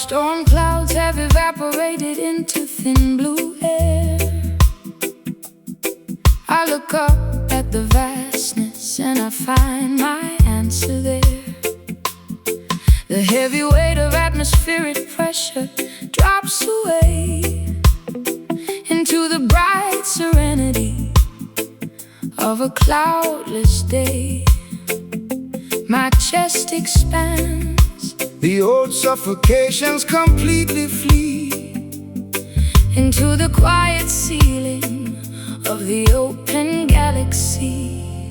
Storm clouds have evaporated into thin blue air. I look up at the vastness and I find my answer there. The heavy weight of atmospheric pressure drops away into the bright serenity of a cloudless day. My chest expands, the old suffocations completely flee into the quiet ceiling of the open galaxy.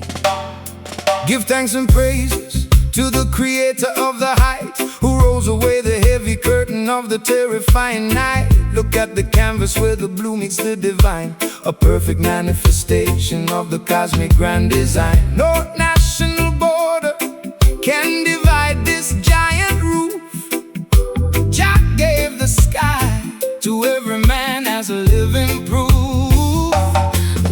Give thanks and praises to the creator of the height, who rolls away the heavy curtain of the terrifying night. Look at the canvas where the blue meets the divine, a perfect manifestation of the cosmic grand design. No national border can divide this giant roof. Jah gave the sky to every man as a living proof.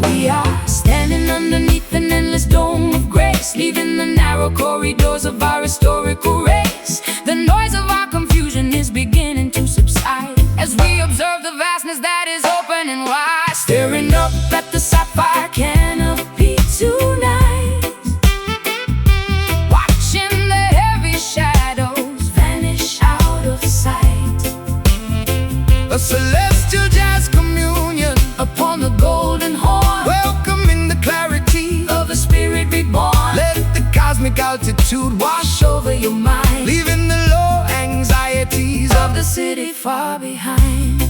We are standing underneath an endless dome of grace, leaving the narrow corridors of our historical race. The noise of our confusion is beginning to subside as we observe the vastness that is open and wide. Staring up at the sapphire canopy tonight, watching the heavy shadows vanish out of sight. A celestial jazz communion Upon the golden horn, welcoming the clarity of a spirit reborn. Let the cosmic altitude wash Over your mind, leaving the low anxieties of the city far behind.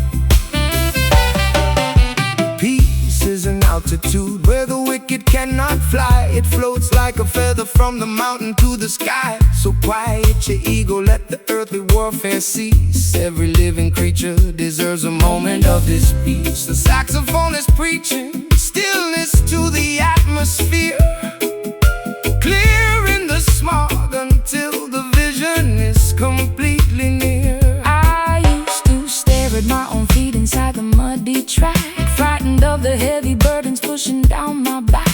Peace is an altitude where the wicked cannot fly. It floats like a feather from the mountain to the sky. So quiet your ego, let the earthly warfare cease. Every living creature deserves a moment of this peace. The saxophone is preaching stillness to the atmosphere, clearing the smog until the vision is completely near. I used to stare at my own feet inside the muddy track, frightened of the heavy burdens pushing down my back.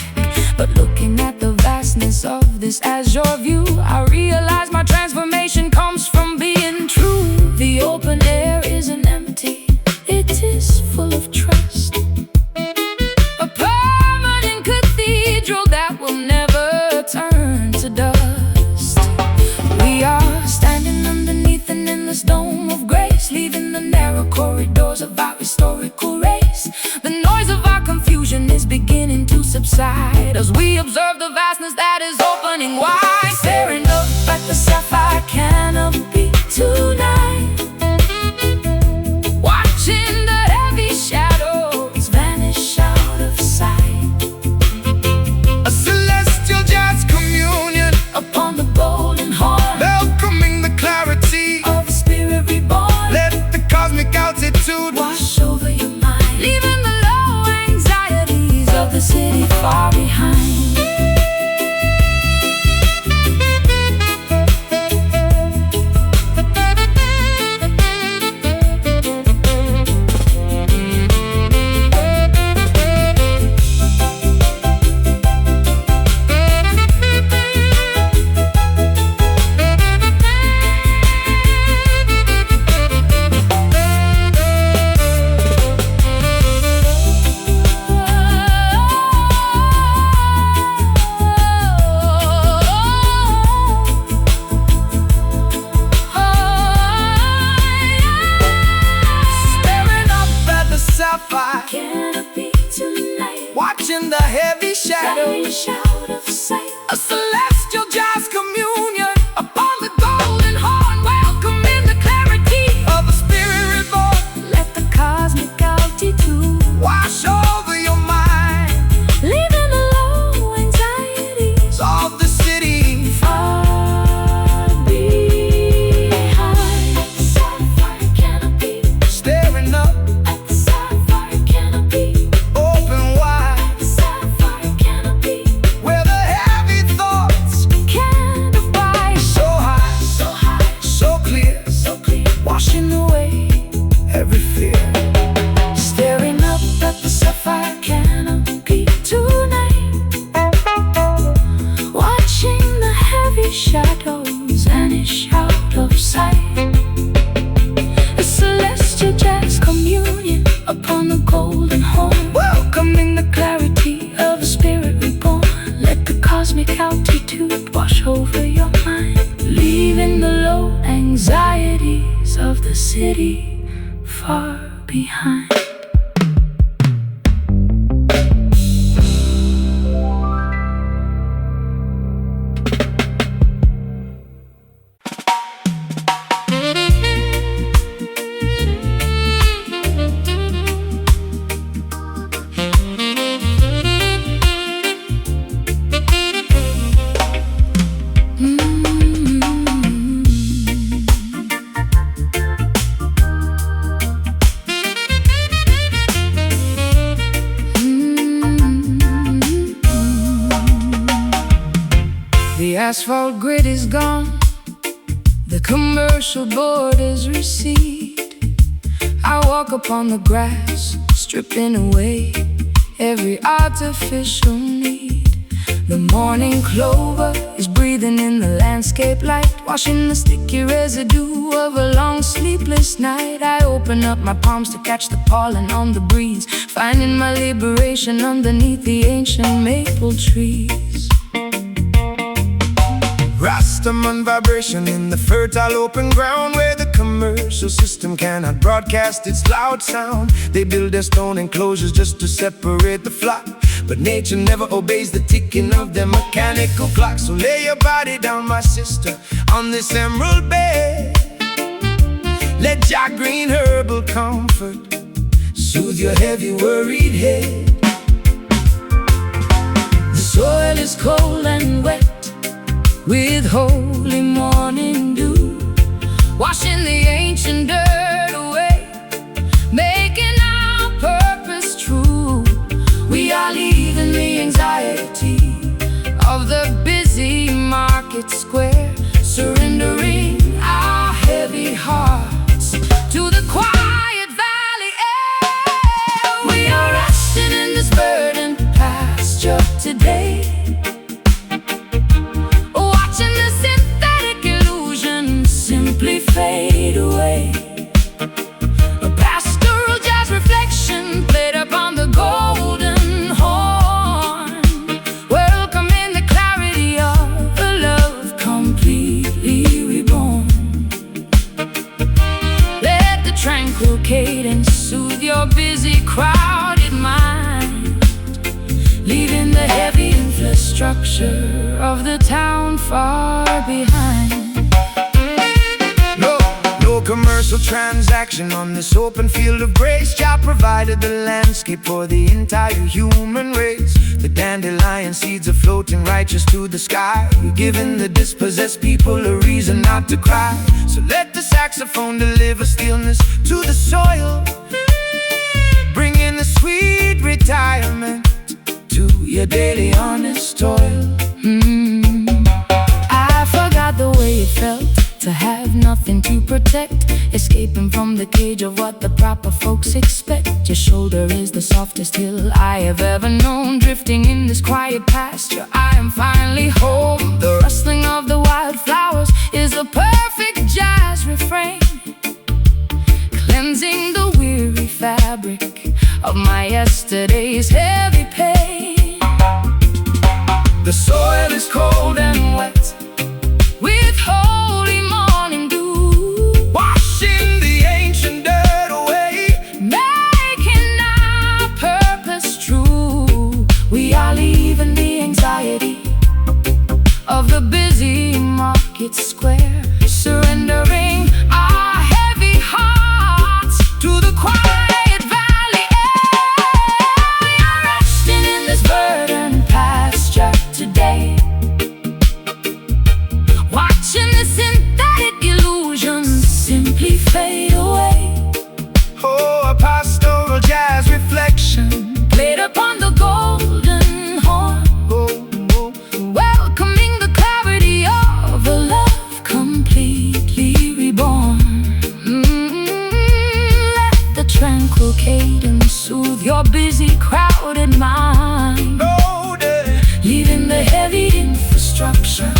But looking at the vastness of this azure view, I realize my transformation comes from being true. The open air isn't empty, it is full of trust. A permanent cathedral that will never turn to dust. We are standing underneath an endless dome of grace, leaving the narrow corridors of our historical race. The noise of our confusion is beginning to subside as we observe the vastness that is opening wide. Staring up at the sapphire canopy tonight, watching the heavy shadows vanish out of sight. A celestial jazz communion Upon the golden horn, welcoming the clarity of a spirit reborn. Let the cosmic altitude Wash over your mind, leaving the low anxieties of the city far behind. Canopy tonight, watching the heavy shadows vanish out of sight. A celestial jazz communion upon the golden horn, welcoming the clarity of a spirit reborn. Let the cosmic altitude Wash over your mind, leaving the low anxieties of the city far behind. Sapphire canopy, staring up, at the sapphire canopy, open wide, sapphire canopy, where the heavy thoughts can't abide. so high, so clear, Washing away every fear. staring up at the sapphire canopy tonight, watching the heavy shadows vanish out of sight. anxiety far behind. The asphalt grid is gone, the commercial borders recede. I walk upon the grass, stripping away every artificial need. The morning clover is breathing in the landscape light, washing the sticky residue of a long sleepless night. I open up my palms to catch the pollen on the breeze, finding my liberation underneath the ancient maple trees. Rastaman vibration in the fertile open ground, where the commercial system cannot broadcast its loud sound. They build their stone enclosures just to separate the flock, but nature never obeys the ticking of their mechanical clock. So lay your body down, my sister, on this emerald bed. Let your green herbal comfort soothe your heavy worried head. The soil is cold and wet with holy morning dew, washing the ancient dirt away, making our purpose true. We are leaving the anxiety of the busy market square, surrendering our heavy hearts to the quiet valley air. We are resting in this verdant pasture today, fade away. A pastoral jazz reflection played upon the golden horn, welcoming the clarity of a love completely reborn. Let the tranquil cadence soothe your busy, crowded mind, leaving the heavy infrastructure of the town far behind. Commercial transaction on this open field of grace. Jah provided the landscape for the entire human race. The dandelion seeds are floating righteous to the sky, giving the dispossessed people a reason not to cry. So let the saxophone deliver stillness to the soil, bringing the sweet retirement to your daily honest toil. I forgot the way it felt to have nothing to protect, escaping from the cage of what the proper folks expect. Your shoulder is the softest hill I have ever known, drifting in this quiet pasture. I am finally home. The rustling of the wildflowers is a perfect jazz refrain, cleansing the weary fabric of my yesterday's heavy pain. The soil is cold and wet with holy morning dew, washing the ancient dirt away, making our purpose true. We are leaving the anxiety of the busy market square, surrendering our heavy hearts to the quiet valley air. We are resting in this verdant pasture today, watching the synthetic illusions simply fade away. Oh, a pastoral jazz reflection played upon the golden horn, welcoming the clarity of a love completely reborn. Let the tranquil cadence soothe your busy, crowded mind, leaving the heavy infrastructure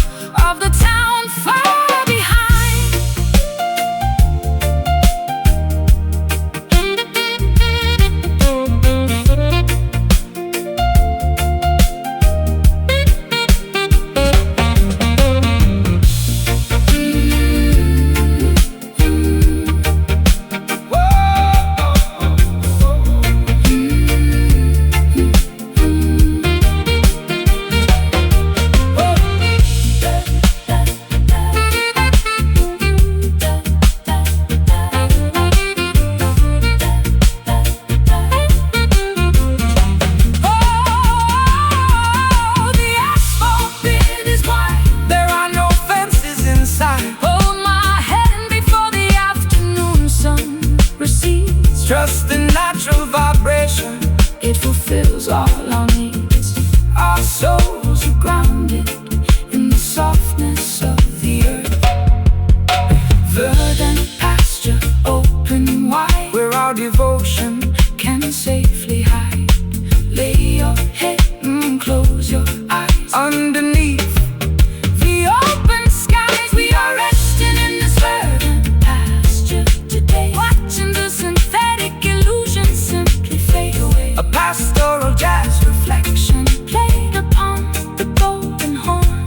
of the town far behind. Trust in natural vibration, it fulfills all our needs. our souls are grounded In the softness of the earth, verdant pasture open wide, where our devotion can safely hide. Lay your head, close your eyes. underneath. The open skies, we are resting in this verdant pasture today, watching the synthetic illusions simply fade away. A pastoral jazz Reflection played upon the golden horn.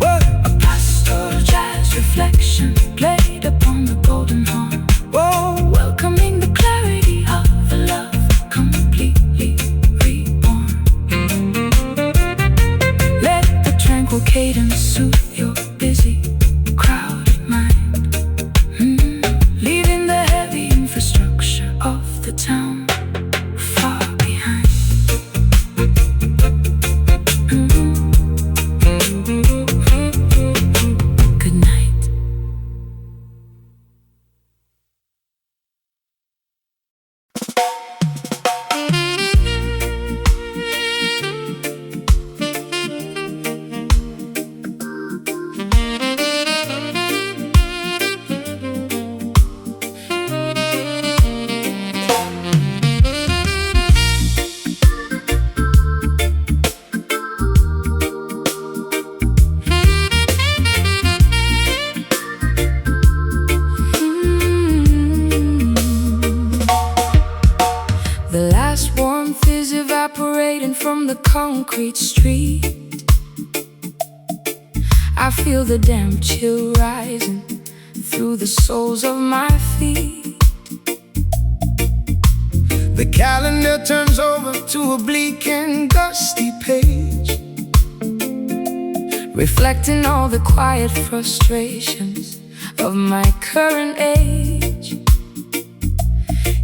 What? A pastoral jazz reflection played upon the golden horn, Whoa. welcoming the clarity of a love completely reborn. Let the tranquil cadence soothe your busy, crowded mind, leaving the heavy infrastructure of the town far behind. Good night. The last warmth is evaporating from the concrete street. I feel the damp chill rising through the soles of my feet. The calendar turns over to a bleak and dusty page, Reflecting all the quiet frustrations of my current age.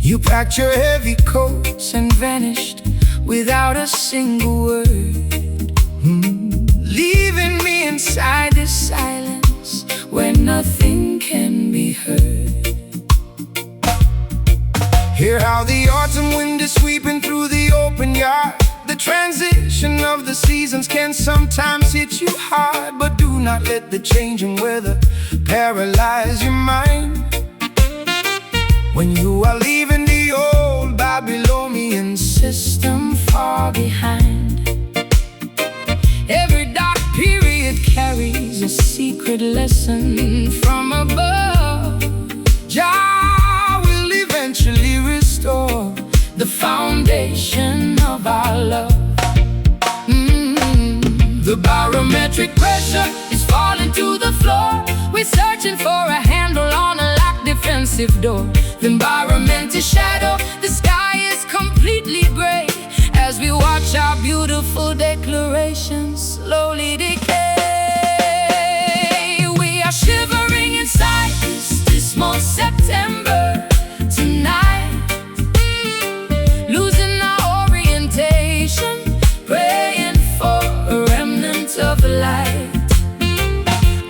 you packed your heavy coats And vanished without a single word, leaving me inside this silence where nothing can be heard. Hear how the autumn wind is sweeping through the open yard. The transition of the seasons can sometimes hit you hard, but do not let the changing weather paralyze your mind. When you are leaving the old Babylonian System far behind. Every dark period carries a secret lesson from above. Jah will eventually restore The foundation of our love. the Barometric pressure is falling to the floor. We're searching for a handle on a locked defensive door. The environment is shadow, the sky is completely gray, as we watch our beautiful declarations slowly decay. We are shivering inside this dismal September tonight, losing our orientation, praying for a remnant of light.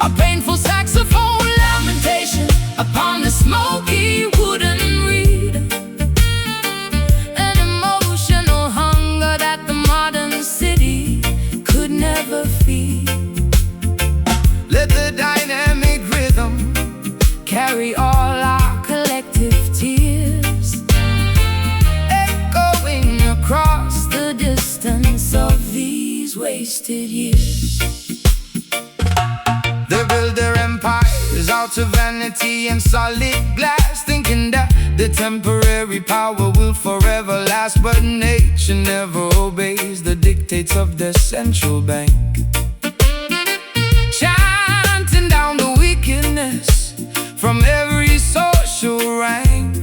A painful saxophone lamentation upon the smoky wooden reed. An emotional hunger that the modern city could never feed. let the dynamic rhythm Carry all our collective tears, echoing across the distance of these wasted years. They build their empires out of vanity and solid glass, thinking that the temporary power will forever last. But nature never obeys the dictates of their central bank, chanting down the wickedness from every social rank.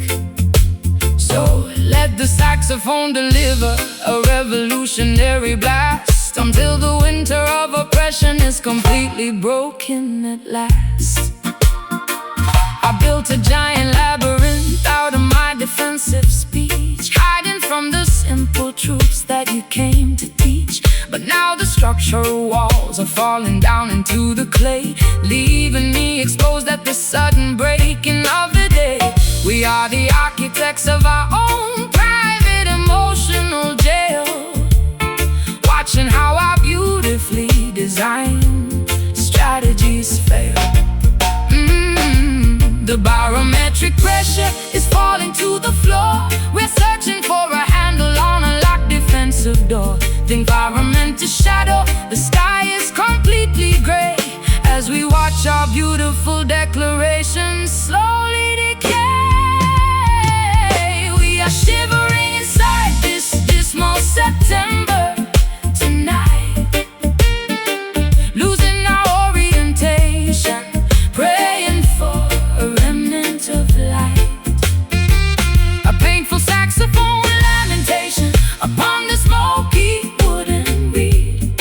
So let the saxophone deliver a revolutionary blast, until the winter of oppression is completely broken at last. I built a giant labyrinth out of my defensive speech, hiding from the simple truths that you came to teach. But now the structural walls are falling down into the clay, leaving me exposed at the sudden breaking of the day. We are the architects of our own private emotional jail, watching how our beautifully designed strategies fail. The barometric pressure is falling to the floor. We're searching for a handle on a locked defensive door. The environment is shadow, the sky is completely gray, as we watch our beautiful declarations slowly decay. We are shivering inside this dismal September tonight, losing our orientation, praying for a remnant of light. A painful saxophone lamentation upon the smoky wooden reed,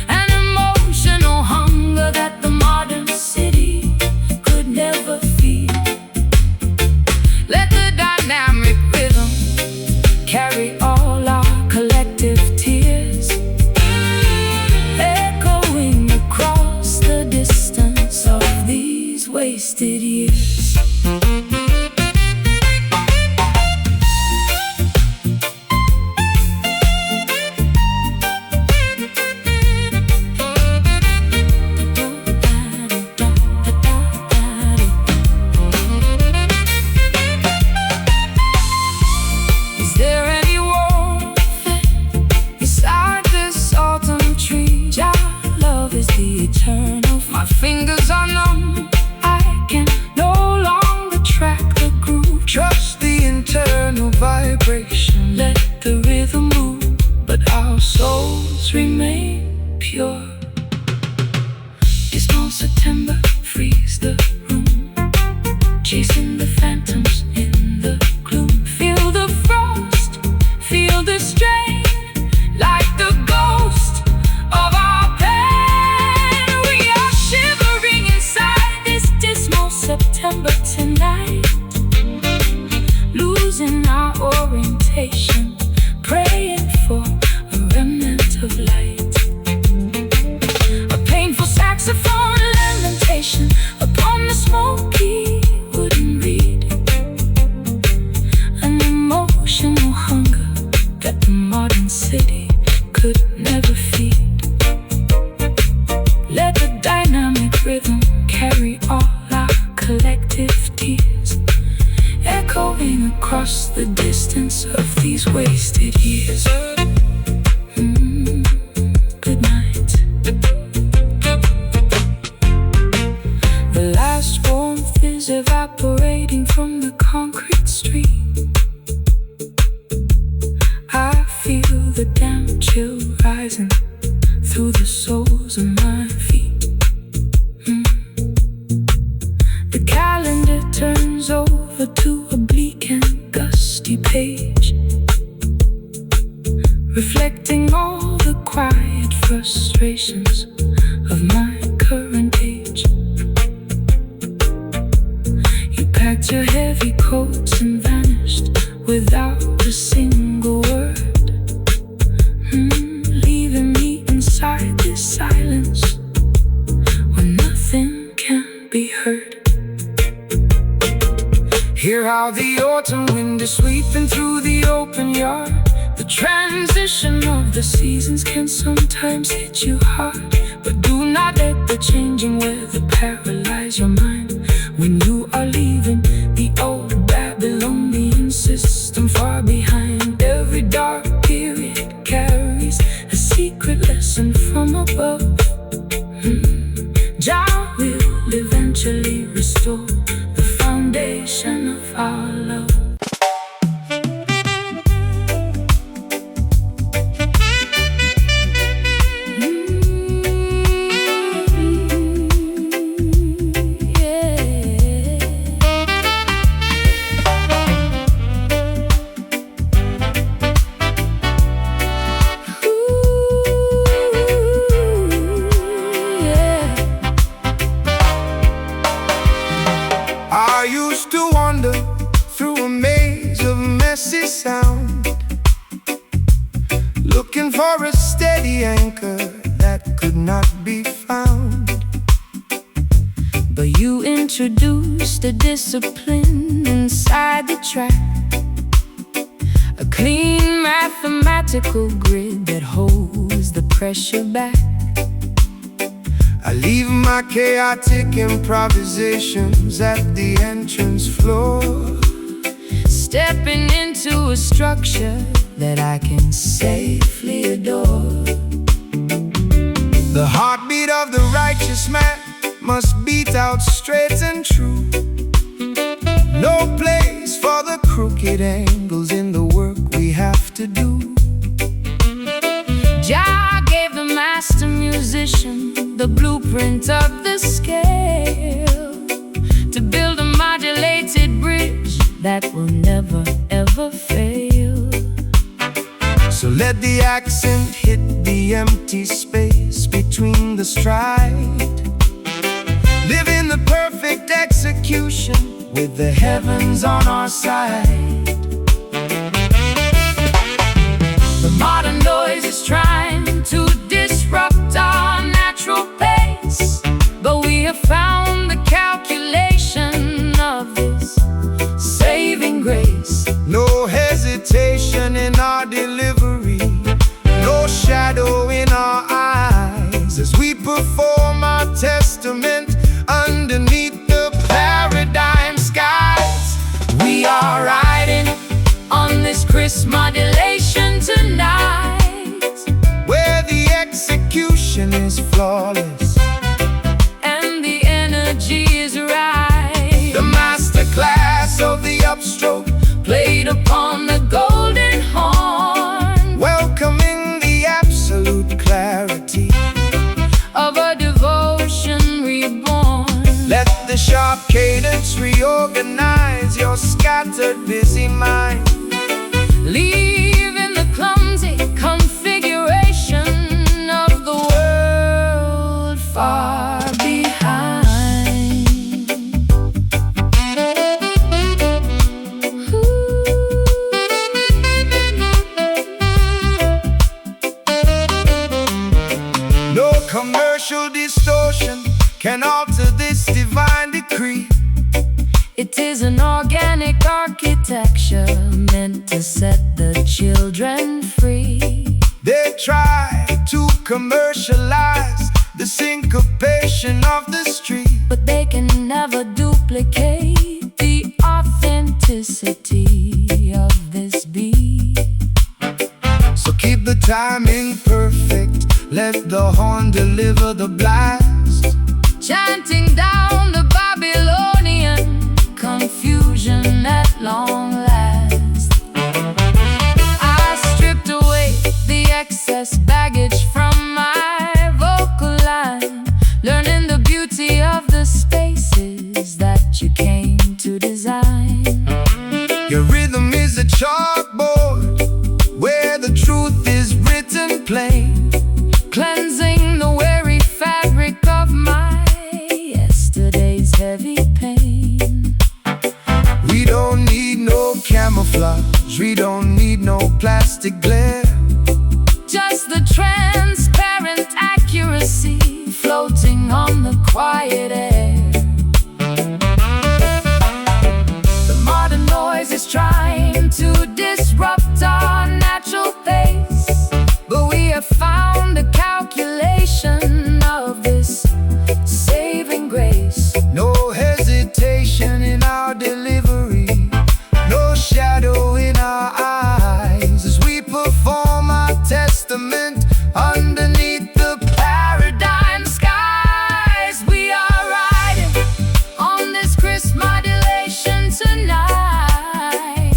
an emotional hunger that the modern city could never feed. Let the dynamic rhythm carry all our collective tears, echoing across the distance of these wasted years. Is there any warmth beside this autumn tree? Our love is the eternal. My fingers are numb, I can no longer track the groove. Trust the internal vibration. Let the rhythm move, but our souls remain pure. Dismal September frees the room, chasing the phantoms in the gloom. Feel the frost, feel the strain, like the ghost of our pain. We are shivering inside this dismal September tonight, losing our orientation, praying for a remnant of light. A painful saxophone lamentation upon the smoky wooden reed, an emotional hunger that the modern city could never feed. Let the dynamic rhythm carry all our collective tears, echoing across the distance of these wasted years. Good night. The last warmth is evaporating from the concrete street. I feel the damp chill rising through the soles of my feet. The calendar turns over to a bleak and gusty page, reflecting all the quiet frustrations of my current age. You packed your heavy coats and vanished without a single word, leaving me inside this silence where nothing can be heard. Hear how the autumn wind is sweeping through the open yard. The transition of the seasons can sometimes hit you hard, but do not let the changing weather paralyze your mind when you are leaving the old Babylonian system far behind. Every dark period carries a secret lesson from above. Jah will eventually restore the foundation of our love. I used to wander through a maze of messy sound, looking for a steady anchor that could not be found. But you introduced a discipline beside the track, a clean mathematical grid that holds the pressure back. I leave my chaotic improvisations at the entrance floor, stepping into a structure that I can safely adore. The heartbeat of the righteous man must beat out straight and true. No place for the crooked angles in the work we have to do. Jah gave the master musician the blueprint of the scale to build a modulated bridge that will never ever fail. So let the accent hit the empty space between the stride, live in the perfect execution with the heavens on our side. The modern noise is trying to disrupt our natural pace, but we have found the calculation of this saving grace. No hesitation in our delivery, no shadow in our eyes, as we perform our testament underneath the paradigm skies. We are riding on this crisp modulation tonight, where the execution is flawless and the energy is right. The master class of the upstroke played upon the golden horn, welcoming the absolute clarity of a devotion reborn. Let the sharp cadence reorganize your scattered busy mind, leaving the clumsy configuration of the world far behind. No commercial distortion can alter this divine decree. It is an organic architecture meant to set the children free. They try to commercialize the syncopation of the street, but they can never duplicate the authenticity of this beat. so keep the timing perfect, let the horn deliver the blast, chanting down the Babylonian confusion at long last. I stripped away the excess baggage from my vocal line, learning the beauty of the spaces that you came to design. your rhythm is a chalkboard where the truth is written plain, Cleansing the weary fabric of my yesterday's heavy pain. we don't need no camouflage, we don't need no plastic glare, Just the transparent accuracy floating on the quiet air. The modern noise is trying to disrupt our natural pace, but we have found the calculation of this saving grace. no hesitation in our delivery, no shadow in our eyes, as we perform our testament underneath the Paradigm skies, we are riding on this crisp modulation tonight,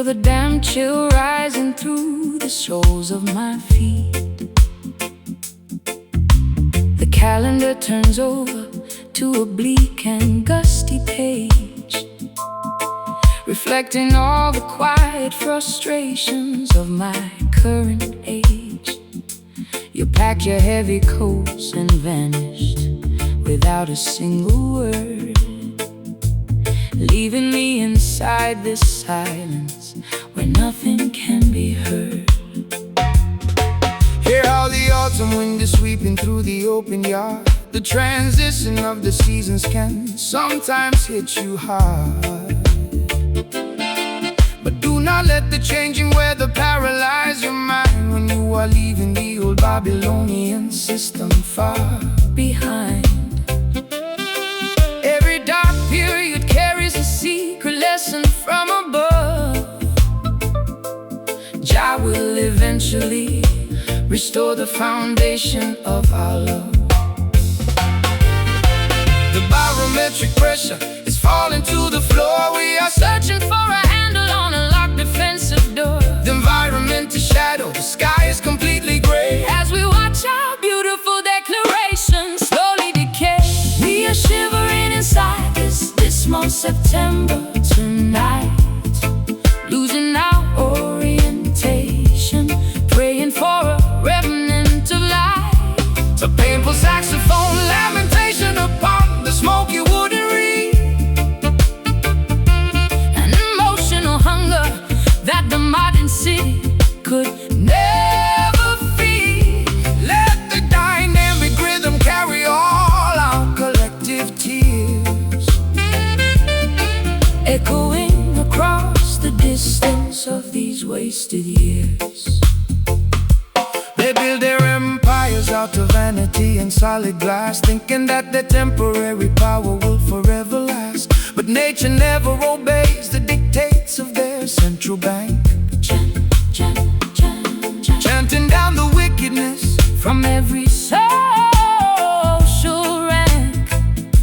the damp chill rising through the soles of my feet. The calendar turns over to a bleak and gusty page, reflecting all the quiet frustrations of my current age. You packed your heavy coats and vanished without a single word, leaving me inside this silence where nothing can be heard. Hear how the autumn wind is sweeping through the open yard. The transition of the seasons can sometimes hit you hard, but do not let the changing weather paralyze your mind when you are leaving the old Babylonian system far behind. Every dark period carries a secret lesson from above. Jah will eventually restore the foundation of our love. The barometric pressure is falling to the floor. We are searching for a handle on a locked defensive door. The environment is shadow, the sky is completely gray As we watch our beautiful declaration slowly decay, we are shivering inside this dismal September tonight, losing our orientation, praying for a remnant of light. A painful saxophone lamentation upon the smoky wooden reed, An emotional hunger that the modern city could never feed. let the dynamic rhythm carry all our collective tears, Echoing across the distance of these wasted years. They build their empires out of vanity and solid glass, thinking that their temporary power will forever last. But nature never obeys the dictates of their central bank, chanting down the wickedness From every social rank,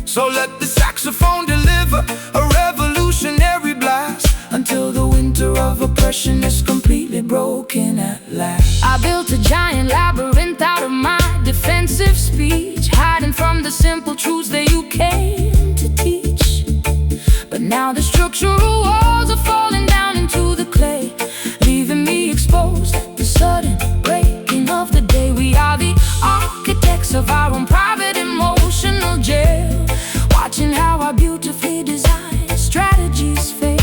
So let the saxophone deliver a revolutionary blast until the winter of oppression is completely broken at last. I built a giant labyrinth out of my defensive speech, hiding from the simple truths that you came to teach. But now the structural walls are falling down into the clay, leaving me exposed at the sudden breaking of the day. We are the architects of our own private emotional jail, watching how our beautifully designed strategies fail.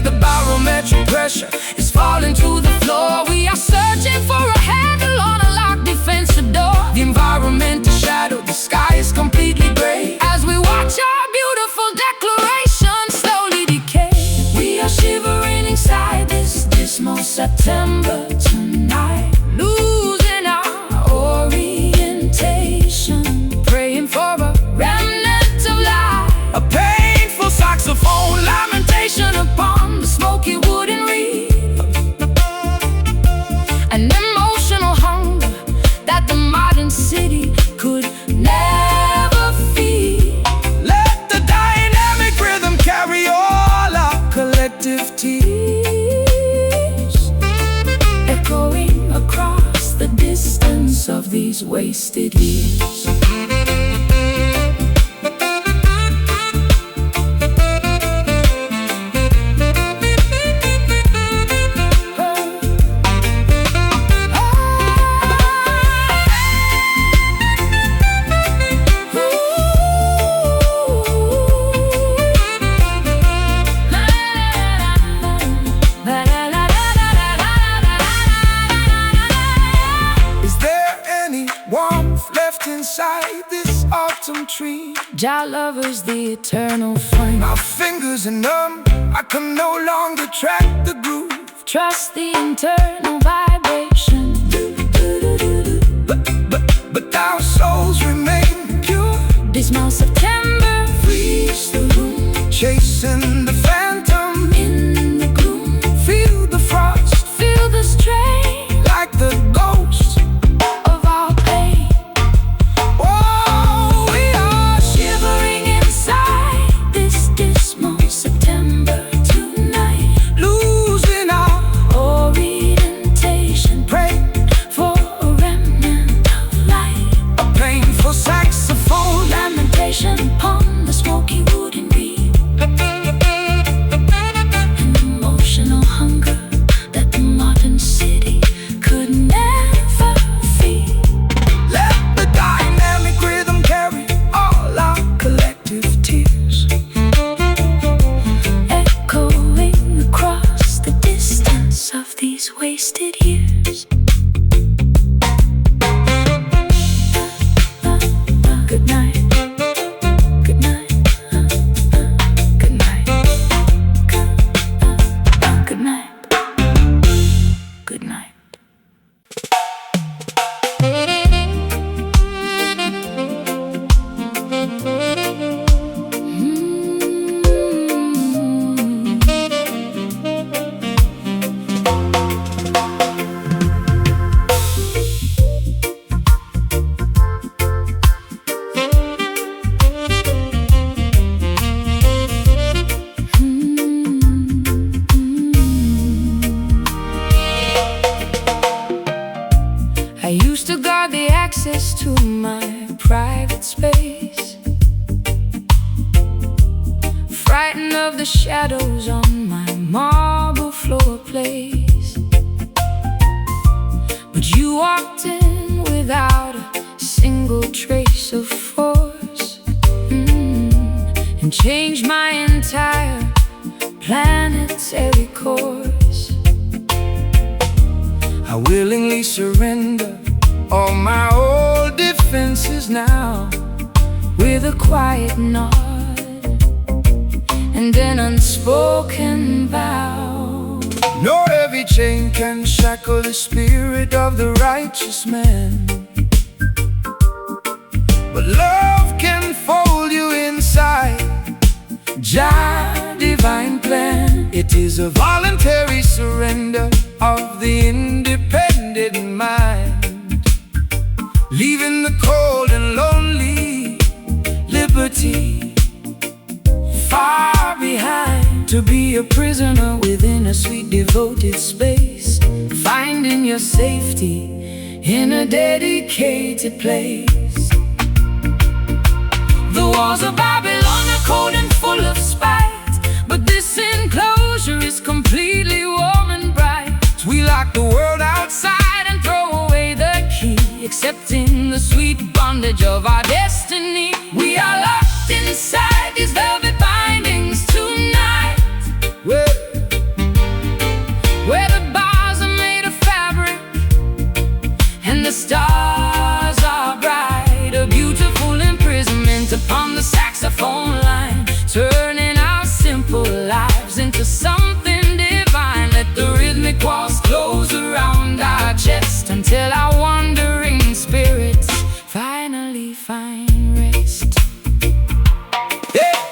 The barometric pressure is falling to the floor. We are searching for a handle on a locked defensive door. The environment is shadow, the sky is completely gray As we watch our beautiful declaration slowly decay, we are shivering inside this dismal September tonight, losing our orientation, praying for a remnant of life. A painful saxophone lamentation Upon the smoky wooden reed, an emotional hunger that the modern city could never feed. Let the dynamic rhythm carry all our collective tears, Echoing across the distance of these wasted years. Is there any warmth left inside this autumn tree? Jah lovers, the eternal flame. My fingers are numb, I can no longer track the groove. Trust the internal vibration. But our souls remain pure. Dismal September frees the room, Chasing the phantom in the gloom. feel the frost Feel the strain like the ghost of our pain. Oh, we are Shivering inside this dismal September tonight. access to my private space, frightened of the shadows on my marble floor place. But you walked in without a single trace of force, and changed my entire planetary course. I willingly surrender all my old defenses now, with a quiet nod and an unspoken vow. no heavy chain can shackle the spirit of the righteous man, but love can fold you inside Jah divine plan. It is a voluntary surrender of the independent mind, leaving the cold and lonely liberty far behind. To be a prisoner within a sweet devoted space, finding your safety in a dedicated place. The walls of Babylon are cold and full of spite, but this enclosure is completely warm and bright. We lock the world outside And throw away the key, accepting the sweet bondage of our destiny. We are locked inside these velvet bindings tonight, where the bars are made of fabric and the stars are bright. A beautiful imprisonment upon the saxophone line, turning our simple lives into something divine. Let the rhythmic walls close around our chest until our wandering spirits finally find rest.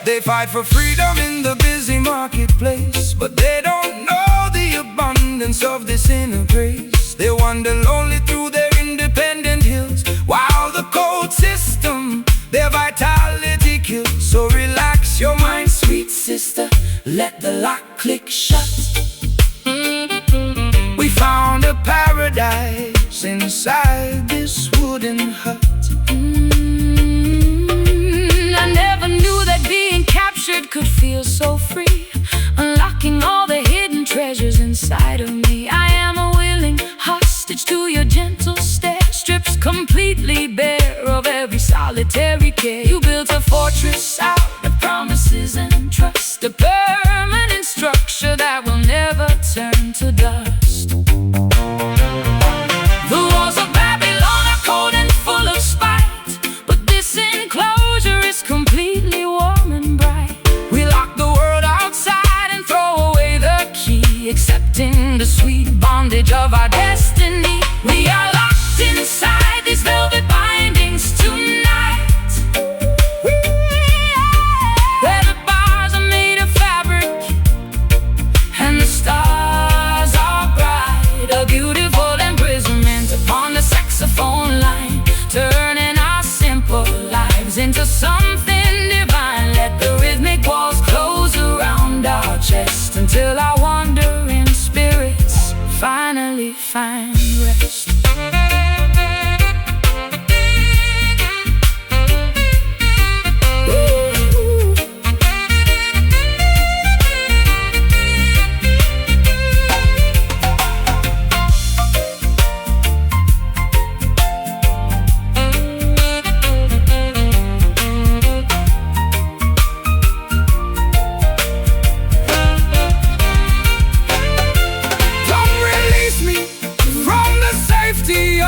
They fight for freedom in the busy marketplace, but they don't know the abundance of this inner grace. They wander lonely through their independent hills, while the cold system their vitality kills. So relax your mind, sweet sister, let the lock click shut. We found a paradise inside this wooden hut. I never knew that being captured could feel so free, unlocking all the hidden treasures inside of me. I am a willing hostage to your gentle stare, strips completely bare of every solitary care. You built a fortress out of promises and trust, a permanent structure that will never turn to dust. The walls of Babylon are cold and full of spite, but this enclosure is completely warm and bright. We lock the world outside And throw away the key, accepting the sweet bondage of our destiny. We are locked inside these velvet bindings tonight, where the bars are made of fabric and the stars are bright. A beautiful imprisonment upon the saxophone line, turning our simple lives into something divine. Let the rhythmic walls close around our chest until our wandering spirits finally find rest.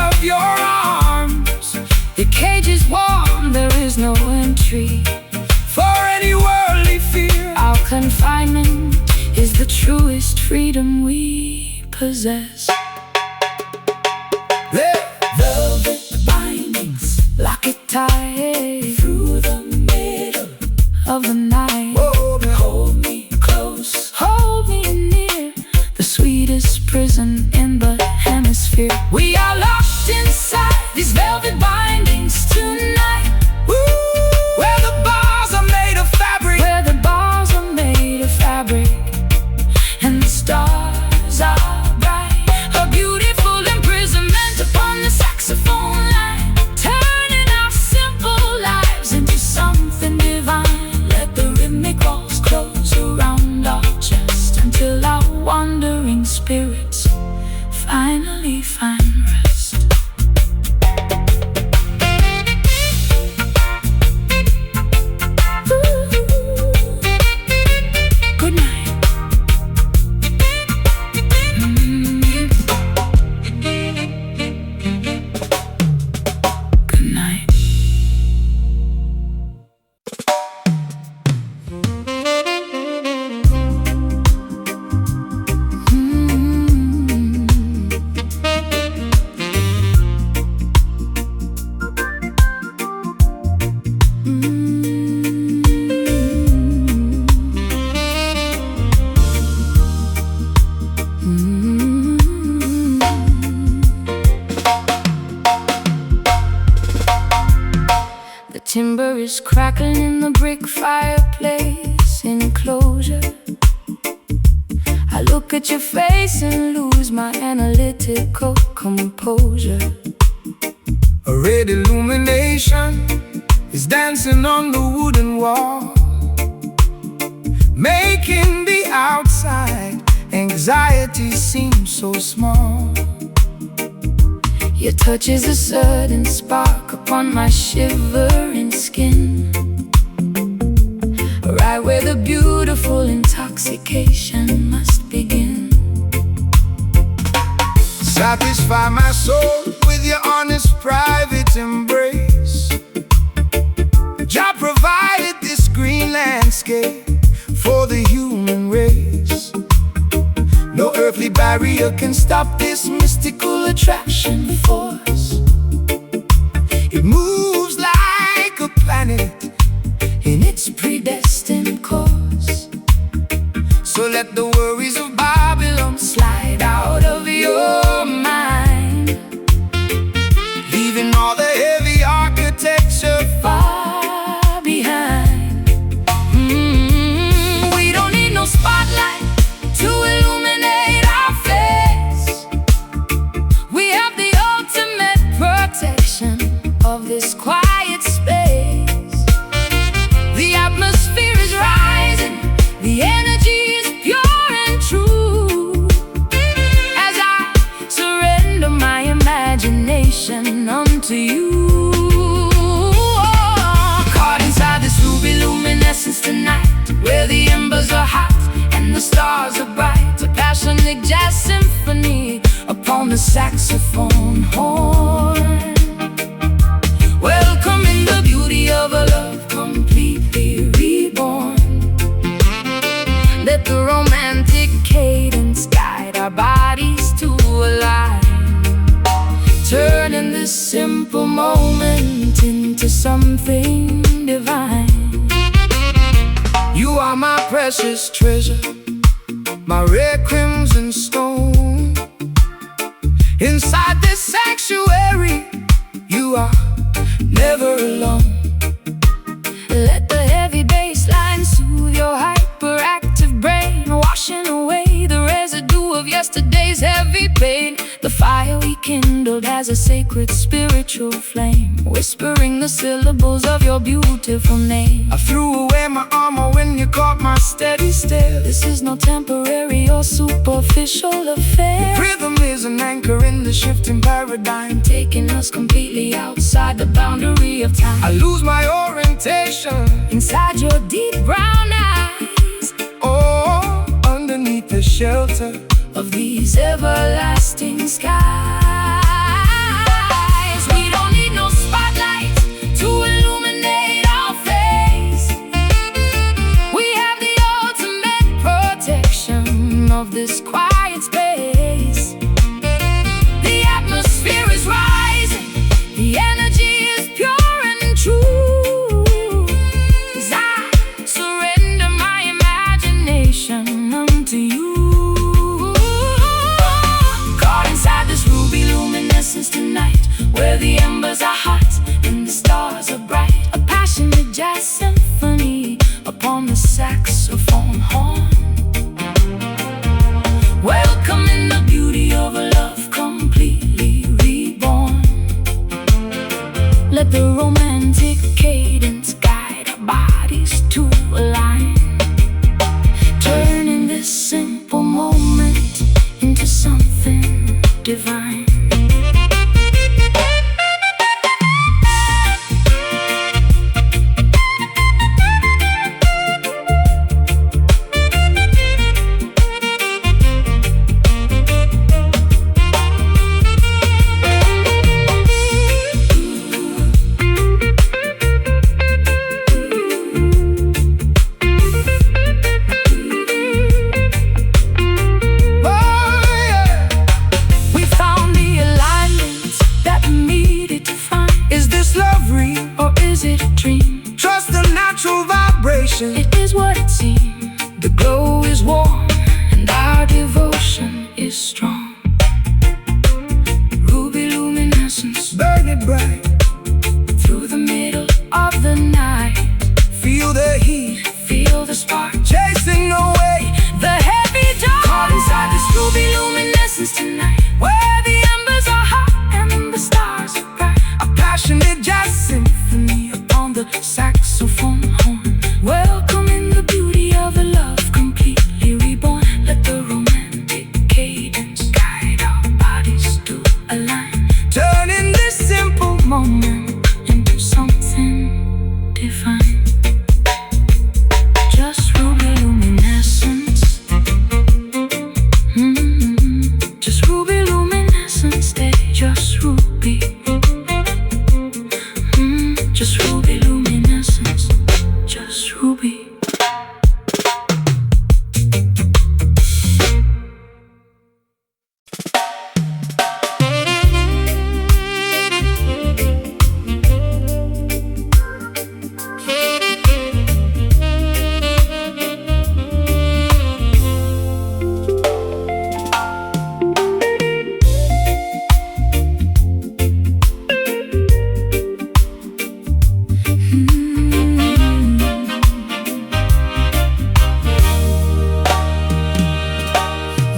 Of your arms, The cage is warm, there is no entry for any worldly fear. Our confinement is the truest freedom we possess. Velvet bindings, lock it tight through the middle of the night. Whoa, Hold me close, hold me near, the sweetest prison in the hemisphere. We are locked inside these velvet bindings tonight, where the bars are made of fabric, where the bars are made of fabric and the stars are bright. A beautiful imprisonment upon the saxophone line, I look at your face and lose my analytical composure. A red illumination is dancing on the wooden wall, making the outside anxiety seem so small. Your touch is a sudden spark upon my shivering skin, right where the beautiful intoxication must begin. Satisfy my soul with your honest private embrace. Jah provided this green landscape for the human race. No earthly barrier can stop this mystical attraction force. It moves like a planet in its predestined course. So let the worries of Babylon slide out of your mind, leaving all the heavy architecture far behind. We don't need no spotlight to illuminate our face. We have the ultimate protection of this quiet space. The atmosphere is rising, the energy is pure and true, as I surrender my imagination unto you. Caught inside this ruby luminescence tonight, where the embers are hot and the stars are bright. A passionate jazz symphony upon the saxophone horn, welcoming the beauty of a love completely reborn. Let the romantic cadence guide our bodies to align, turning this simple moment into something divine. You are my precious treasure, my red crimson stone. Inside this sanctuary, you are never alone. Let the heavy bass line soothe your hyperactive brain, washing away the residue of yesterday's heavy pain. The fire we kindled has a sacred spiritual flame, whispering the syllables of your beautiful name. I threw away my armor when you caught my steady stare. This is no temporary or superficial affair. Rhythm is an anchor in the shifting paradigm, taking us completely outside the boundary of time. I lose my orientation inside your deep brown eyes, oh, underneath the shelter of these everlasting skies. We don't need no spotlight to illuminate our face. We have the ultimate protection of this quiet space. The atmosphere is rising, the energy is pure and true, as I surrender my imagination unto you. Tonight, where the embers are hot and the stars are bright. A passionate jazz symphony upon the saxophone horn, welcoming the beauty of a love completely reborn. Let the romantic cadence guide our bodies to align, turning this simple moment into something divine. It is what it seems. The glow is warm and our devotion is strong. Ruby luminescence burning bright through the middle of the night. Feel the heat, feel the spark chasing away the heavy dark.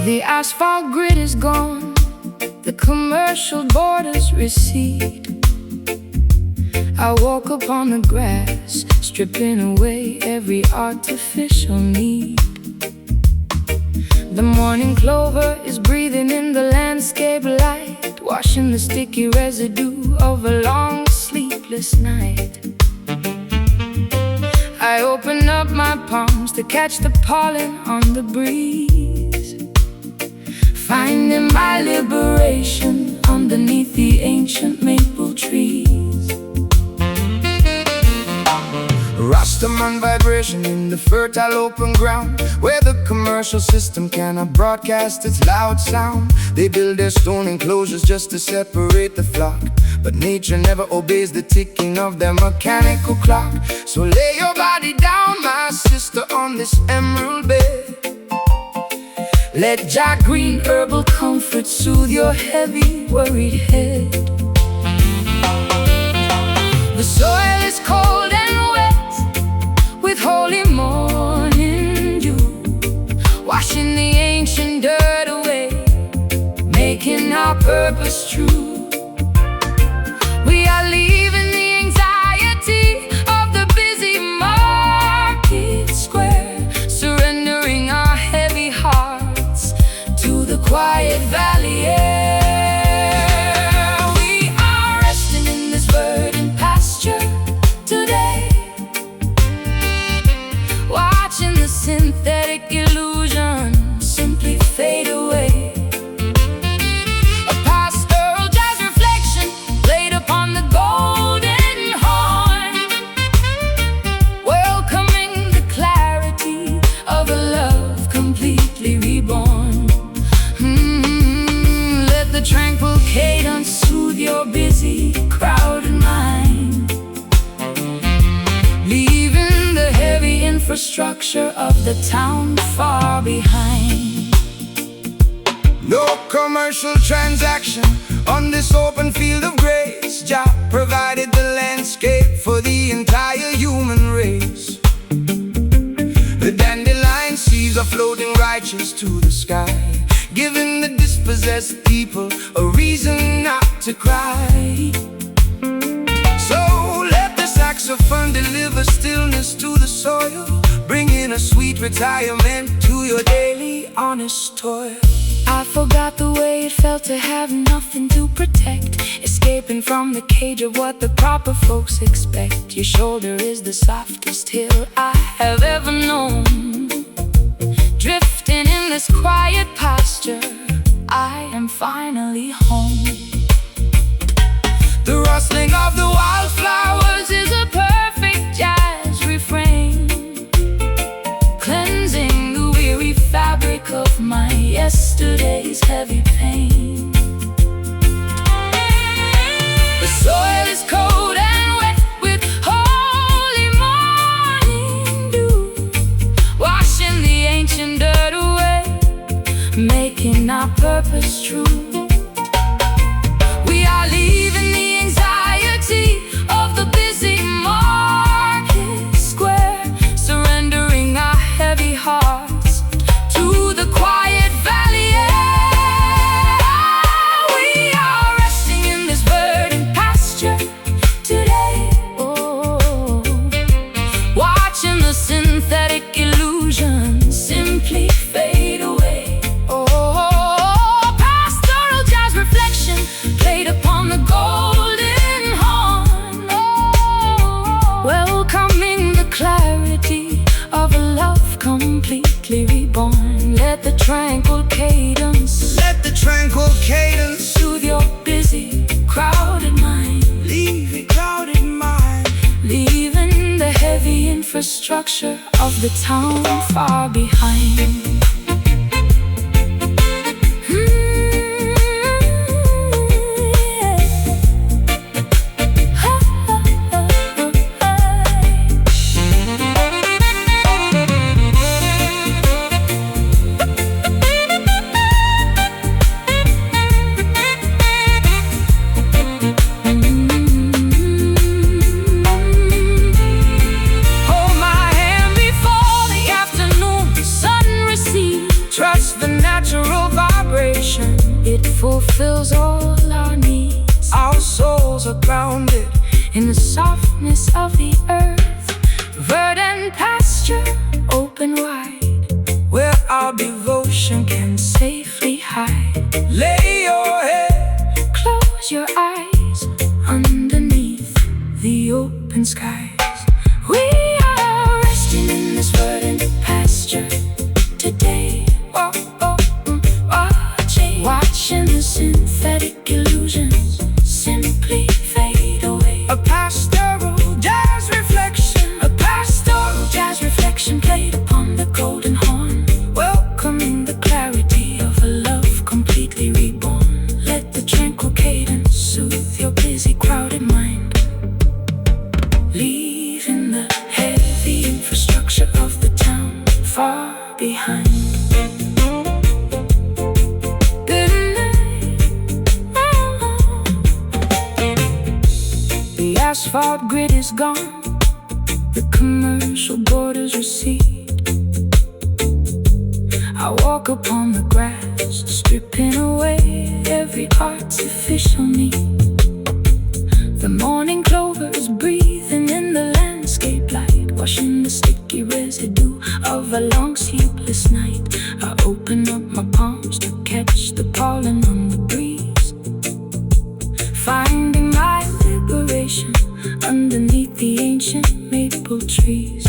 The asphalt grid is gone, the commercial borders recede. I walk upon the grass, stripping away every artificial need. The morning clover is breathing in the landscape light, washing the sticky residue of a long sleepless night. I open up my palms to catch the pollen on the breeze, finding my liberation underneath the ancient maple trees. Rastaman vibration in the fertile open ground, where the commercial system cannot broadcast its loud sound. They build their stone enclosures just to separate the flock, but nature never obeys the ticking of their mechanical clock. So lay your body down, my sister, on this emerald bed. Let Jack Green herbal comfort soothe your heavy, worried head. The soil is cold and wet with holy morning dew, washing the ancient dirt away, making our purpose true. We are leaving the anxiety of the busy market square, surrendering our heavy hearts to the quiet valley air. We are resting in this verdant pasture today, watching the synthetic illusion simply fade away. A pastoral jazz reflection played upon the golden horn, welcoming the clarity of a love completely reborn. Let the tranquil cadence soothe your busy, crowded mind, leaving the heavy infrastructure of the town far behind. No commercial transaction on this open field of grace. Jah provided the landscape for the entire human race. The dandelion seas are floating righteous to the sky, giving the dispossessed people a reason not to cry. So let the saxophone deliver stillness to the soil, bringing a sweet retirement to your daily honest toil. I forgot the way it felt to have nothing to protect, escaping from the cage of what the proper folks expect. Your shoulder is the softest hill I have ever known. Drifting in this quiet pasture, I am finally home. The rustling of the wildflowers is a perfect jazz refrain, cleansing the weary fabric of my yesterday's heavy pain. the soil is cold and wet With holy morning dew, washing the ancient dirt away, making our purpose true. We are leaving the anxiety of the busy market square, surrendering our heavy hearts to the quiet valley air. We are resting in this verdant pasture today, watching the synthetic illusion simply fade away. Pastoral jazz reflection played upon the golden horn, welcoming the clarity of a love completely reborn. Let the tranquil cadence soothe your busy, crowded mind, leaving the heavy infrastructure of the town far behind. Trust the natural It fulfills all our needs. Our souls are grounded In the softness of the earth, verdant pasture, open wide, where our devotion can safely hide. lay your head. Close your eyes underneath the open skies. We are resting in this verdant pasture today. Watching the synthetic illusions simply fade away. A pastoral jazz reflection, A pastoral jazz reflection played upon the golden horn, welcoming the clarity of a love completely reborn. Let the tranquil cadence soothe your busy, crowded mind, leaving the heavy infrastructure of the town far behind. The asphalt grid is gone, the commercial borders recede. I walk upon the grass, stripping away every artificial need. The morning clover is breathing in the landscape light, washing the sticky residue of a long sleepless night. I open up my palms to catch the pollen on the breeze, finding my liberation underneath the ancient maple trees.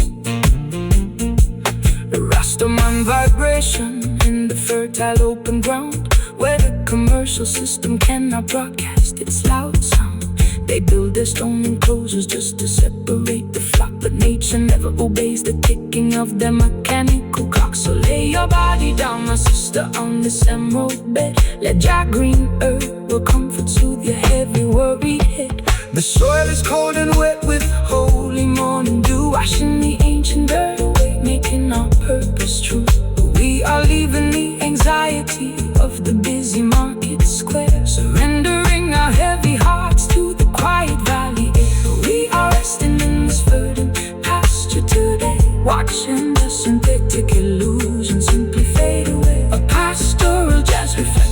The Rastaman vibration in the fertile open ground, where the commercial system cannot broadcast its loud sound. They build their stone enclosures just to separate the flock, but nature never obeys the ticking of their mechanical clock. So lay your body down, my sister, on this emerald bed. Let Jah green earth will comfort, soothe your heavy, worried head. The soil is cold and wet with holy morning dew, Washing the ancient dirt away, making our purpose true. we are leaving The anxiety of the busy market square, surrendering our heavy hearts to the quiet valley air. We are resting in this verdant pasture today, watching the synthetic illusion simply fade away. A pastoral jazz reflection.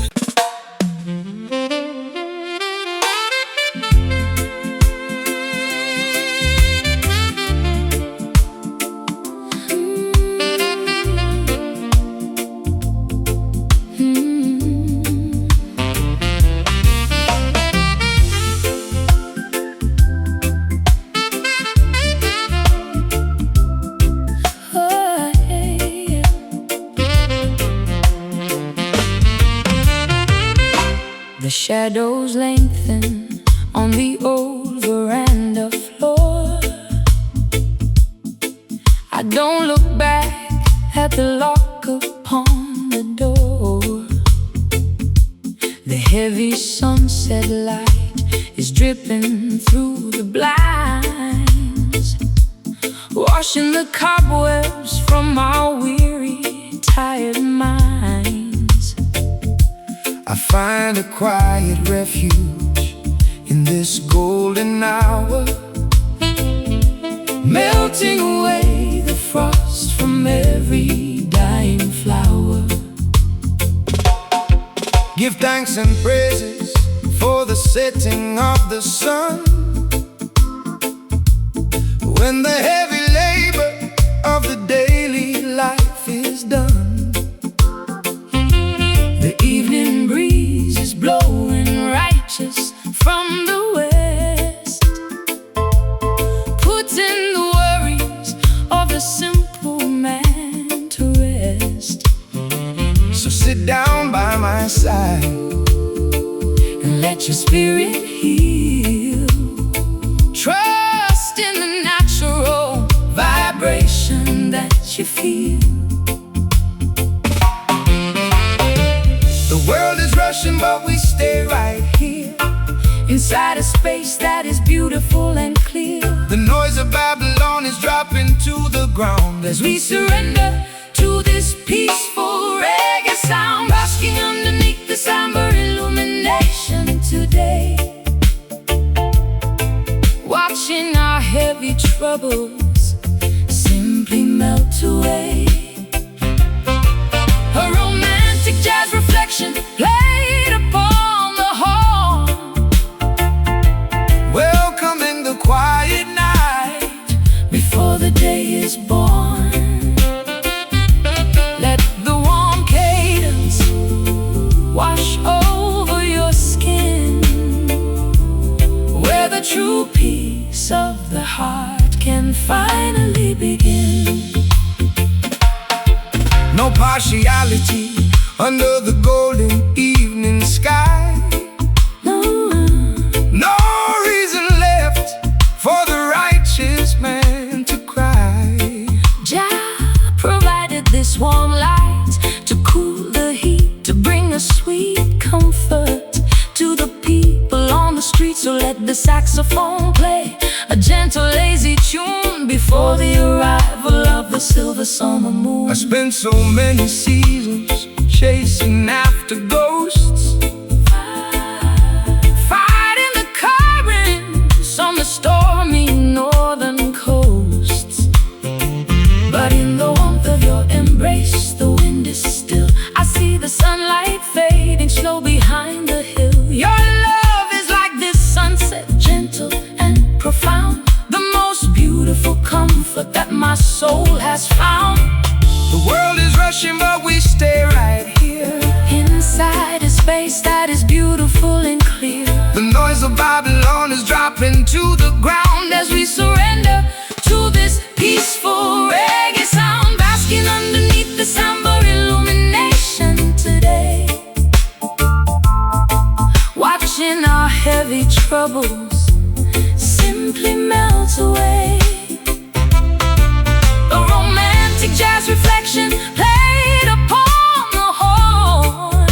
The shadows lengthen on the old veranda floor. I don't look back at the lock upon the door. The heavy sunset light is dripping through the blinds, washing the cobwebs from our weary, tired minds. I find a quiet refuge in this golden hour, melting away the frost from every dying flower. give thanks and praises for the setting of the sun, when the heavy labor of the daily life is done. The evening breeze is blowing righteous from the west, putting the worries of the simple man to rest. So sit down by my side And let your spirit heal. Trust in the natural vibration that you feel. The world is rushing, but we stay right here, Inside a space that is beautiful and clear, the noise of Babylon is dropping to the ground as we surrender to this peaceful reggae sound, basking underneath the amber illumination today, watching our heavy troubles simply melt away. A romantic jazz reflection played upon true peace of the heart can finally begin. No partiality under the golden evening sky. No reason left for the righteous man to cry. Jah provided this warm light to cool the heat, to bring a sweet comfort to the people on the street. So let the saxophone play a gentle, lazy tune before the arrival of the silver summer moon. I spent so many seasons chasing after ghosts, fighting the currents on the stormy northern coasts. But in the warmth of your embrace, the wind is still. I see the sunlight fading slow behind the hill. Your love is like this sunset, gentle and profound, the most beautiful comfort that my soul has found. the world is rushing, but we stay right here, Inside a space that is beautiful and clear. the noise of Babylon is dropping to the ground As we surrender to this peaceful reggae sound, basking underneath the somber illumination today, watching our heavy troubles simply melt away. A romantic jazz reflection played upon the horn,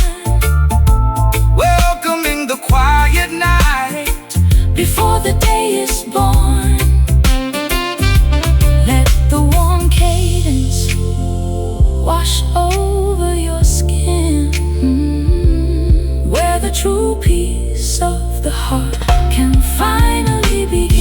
welcoming the quiet night before the day is born. Let the warm cadence wash over your skin, where the true peace of the heart can finally begin.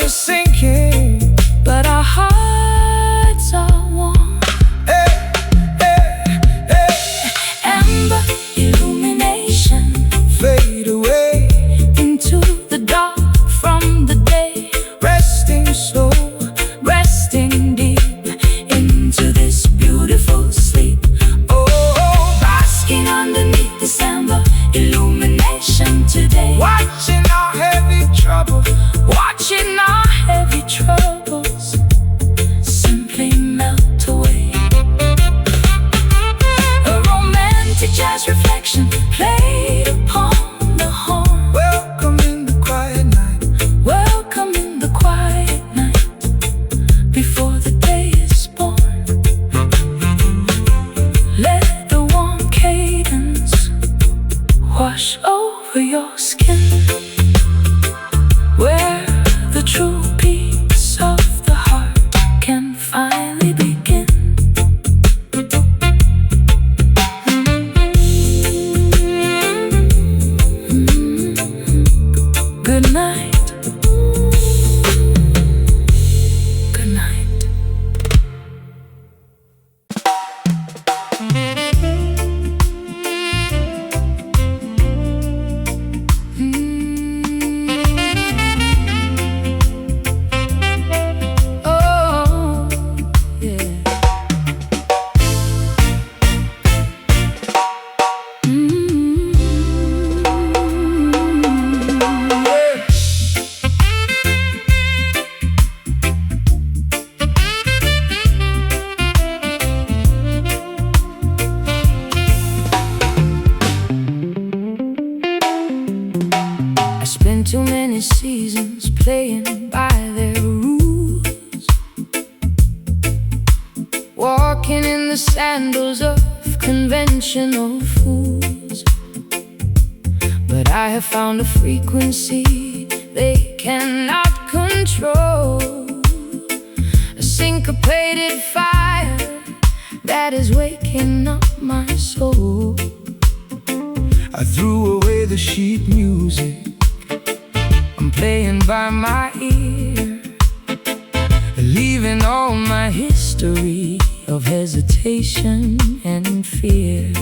Sinking, But our hearts are warm. Amber illumination fade away into the dark from the day, resting slow, resting deep into this beautiful sleep. oh, Basking underneath the amber illumination today, watching our heavy trouble, watching our heavy troubles simply melt away. A romantic jazz reflection played upon the horn, welcoming the quiet night, welcoming the quiet night before the day is born. Let the warm cadence wash over your skin, where the true peace of the heart can finally begin. Good night. Good night. Oh, yeah. I spent too many seasons playing by their rules, walking in the sandals of conventional fools. But I have found a frequency they cannot control, a syncopated fire that is waking up my soul. I threw away the sheet music I'm playing by my ear, leaving all my history of hesitation and fear.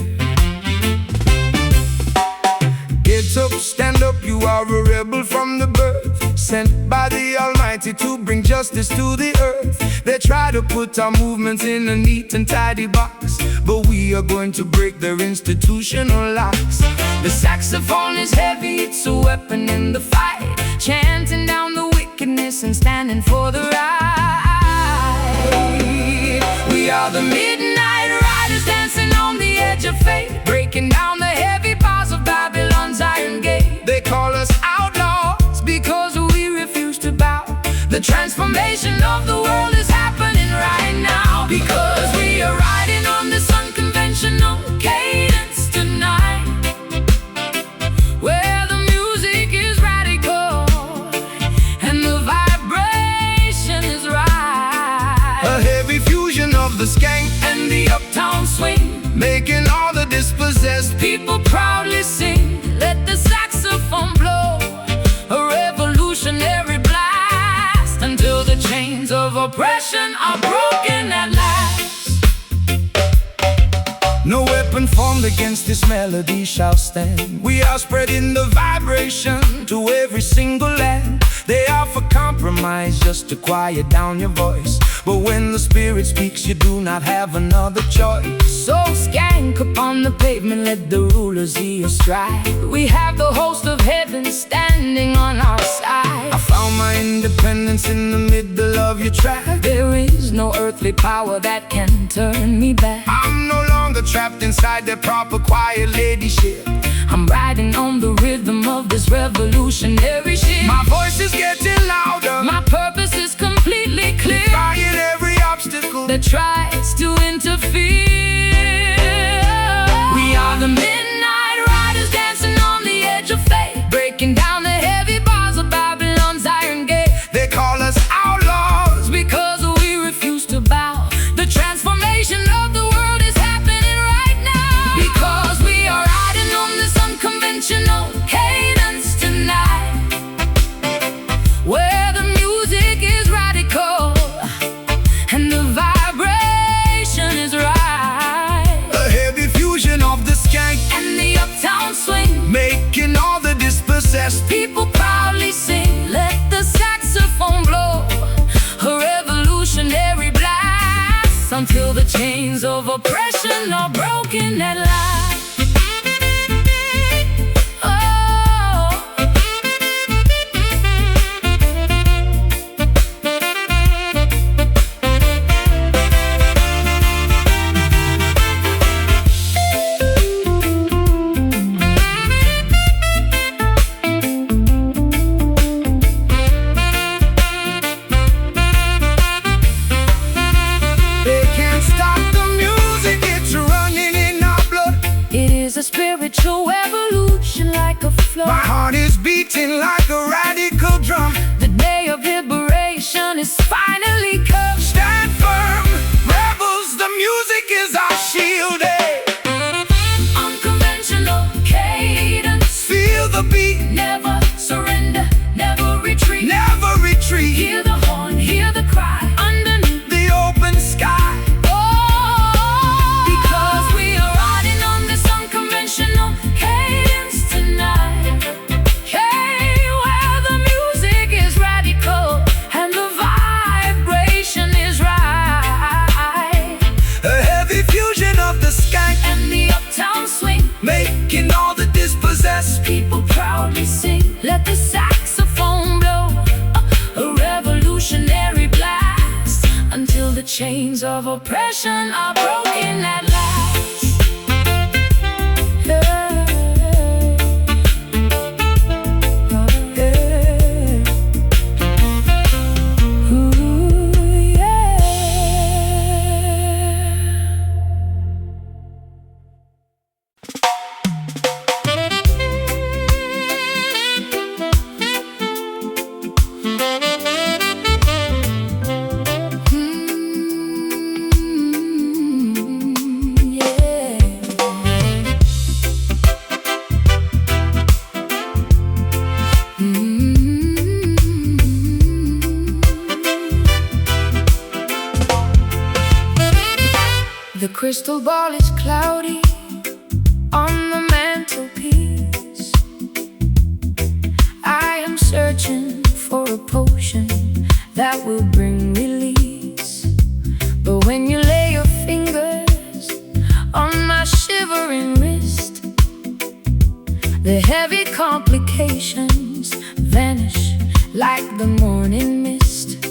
Get up, stand up, you are a rebel from the birth, sent by the Almighty to bring justice to the earth. They try to put our movements in a neat and tidy box, but we are going to break their institutional locks. The saxophone is heavy, it's a weapon in the fight, chanting down the wickedness and standing for the right. We are the midnight riders dancing on the edge of fate, breaking down the heavy bars of Babylon's iron gate. They call us outlaws because we refuse to bow. The transformation of the world is happening right now, because we are riding on this unconventional cadence tonight, where the music is radical and the vibration is right. A heavy fusion of the skank and the uptown swing, making all the dispossessed people proudly sing. Let the saxophone blow a revolutionary blast, until the chains of oppression are broken at last. No weapon formed against this melody shall stand. We are spreading the vibration to every single land. They offer compromise just to quiet down your voice, but when the spirit speaks, you do not have another choice. So skank upon the pavement, let the rulers hear your stride. We have the host of heaven standing on our side. I found my independence in the middle of your track. There is no earthly power that can turn me back. I'm no longer trapped inside their proper quiet ladyship. I'm riding on the rhythm of this revolutionary ship. My voice is getting louder, my purpose is completely clear, defying every obstacle that tries to interfere. We are the midnight riders dancing on the edge of fate, breaking down the heavy bars of Babylon's iron gate. They call us outlaws because we refuse to bow. The transformation of the world is happening right now, because we are riding on this unconventional cadence tonight, where the music is radical and the vibration is right. A heavy fusion of the skank and the uptown swing, making all the dispossessed people proudly sing. Let the saxophone blow a revolutionary blast, until the chains of oppression are broken at last. Spiritual evolution like a flow. My heart is beating like a radical drum. The day of liberation is finally come. Stand firm, rebels, the music is our shield. Unconventional cadence, feel the beat, never surrender, never retreat, never retreat. Hear the horn, hear the cry, underneath the open sky. Cadence tonight, hey, where the music is radical and the vibration is right. A heavy fusion of the skank and the uptown swing, making all the dispossessed people proudly sing. Let the saxophone blow a revolutionary blast, until the chains of oppression are broken at last. The crystal ball is cloudy on the mantelpiece. I am searching for a potion that will bring release. But when you lay your fingers on my shivering wrist, the heavy complications vanish like the morning mist.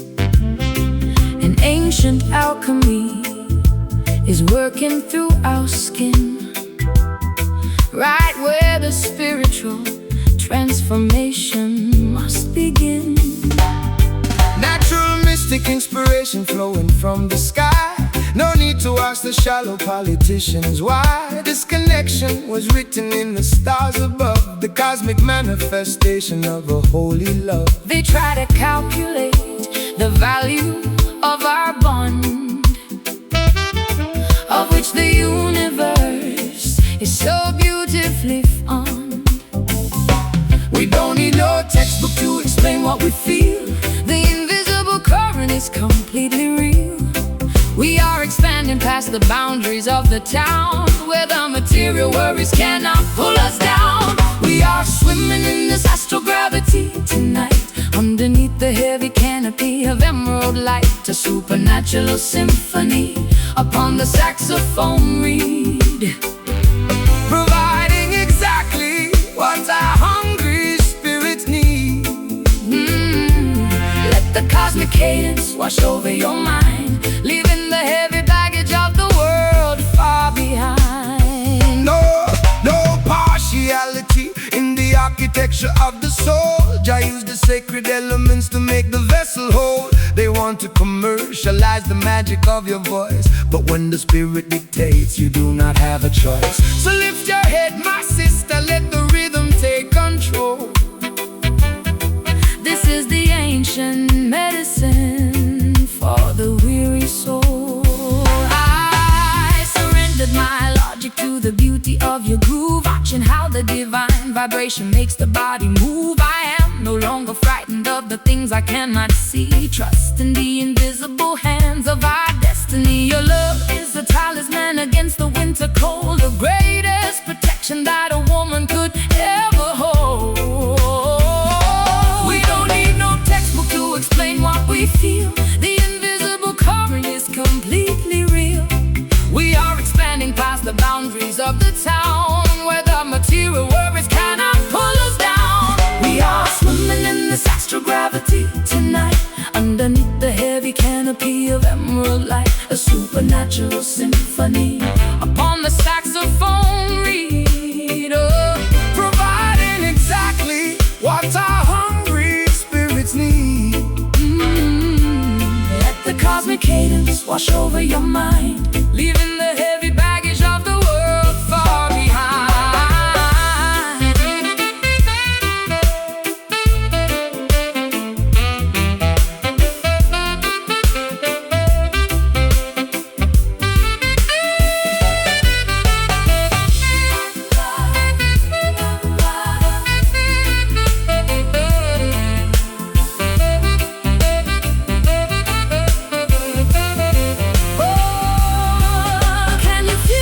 An ancient alchemy is working through our skin, right where the spiritual transformation must begin. Natural mystic inspiration flowing from the sky. No need to ask the shallow politicians why. This connection was written in the stars above, the cosmic manifestation of a holy love. They try to calculate the value of our bond, of which the universe is so beautifully fond. We don't need no textbook to explain what we feel. The invisible current is completely real. We are expanding past the boundaries of the town, where the material worries cannot pull us down. We are Swimming in this astral gravity tonight, underneath the heavy canopy of emerald light. A supernatural symphony upon the saxophone reed, providing exactly what our hungry spirits need. Let the cosmic cadence wash over your mind, leaving the heavy baggage of the world far behind. No partiality in the architecture of the soul. Jah used the sacred elements to make the vessel whole. They want to commercialize the magic of your voice, but when the spirit dictates, you do not have a choice. So lift your head, my sister, let the rhythm take control. This is the ancient medicine for the weary soul. I surrendered my logic to the beauty of your groove, watching how the divine vibration makes the body move. I am no longer frightened of the things I cannot see, trust in the invisible hands of our destiny. Your love is a talisman against the winter cold, the greatest protection that a woman could ever hold. We don't need no textbook to Explain what we feel. The invisible current is completely real. We are expanding past the boundaries of the town, where the material worries cannot pull us down. We are swimming in this astral gravity tonight, underneath the heavy canopy of emerald light. A supernatural symphony upon the saxophone reed, providing exactly what our hungry spirits need. Let the cosmic cadence wash over your mind, leaving the heavy baggage of the world far behind. Can you feel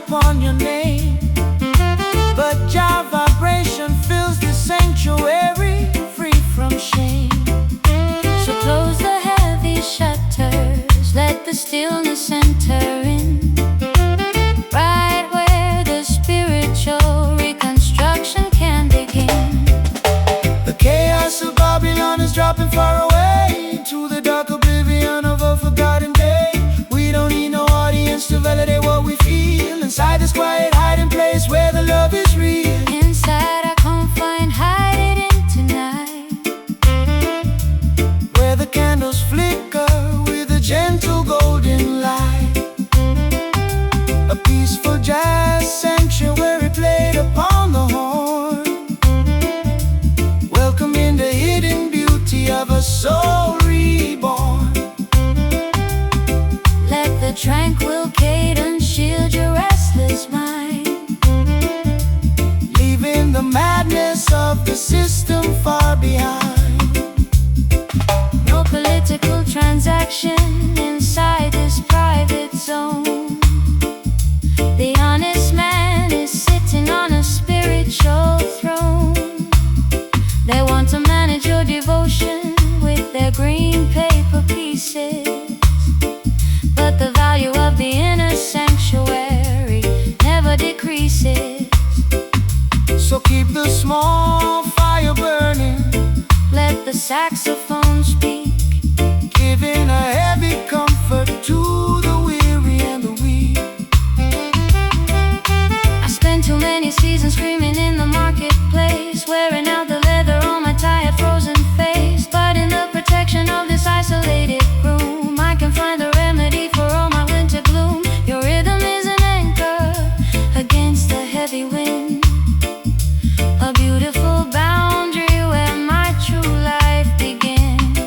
upon your name, but Jah vibration fills the sanctuary, free from shame. So close the heavy shutters, let the stillness enter in, right where the spiritual reconstruction can begin. The chaos of Babylon is dropping far away into the dark oblivion of a forgotten day. We don't need no audience to validate what we feel, inside this quiet hiding place where the love is real. Inside our confined hiding tonight, where the candles flicker with a gentle golden light. A peaceful jazz sanctuary played upon the horn, welcoming the hidden beauty of a soul reborn. let the tranquil cadence shield your restless mind, leaving the madness of the system far behind. no political transaction inside this private zone. The honest man is sitting on a spiritual throne. They want to manage your devotion with their green paper pieces, but the value of the inner sanctuary never decreases. So keep the small fire burning, Let the saxophone speak, giving a heavy comfort to the weary and the weak. I spent too many seasons screaming in the marketplace, wearing out the leather on my tired frozen face. But in the protection of this isolated room, I can find the remedy for all my winter gloom. Your rhythm is an anchor against the heavy wind, a beautiful boundary where my true life begins.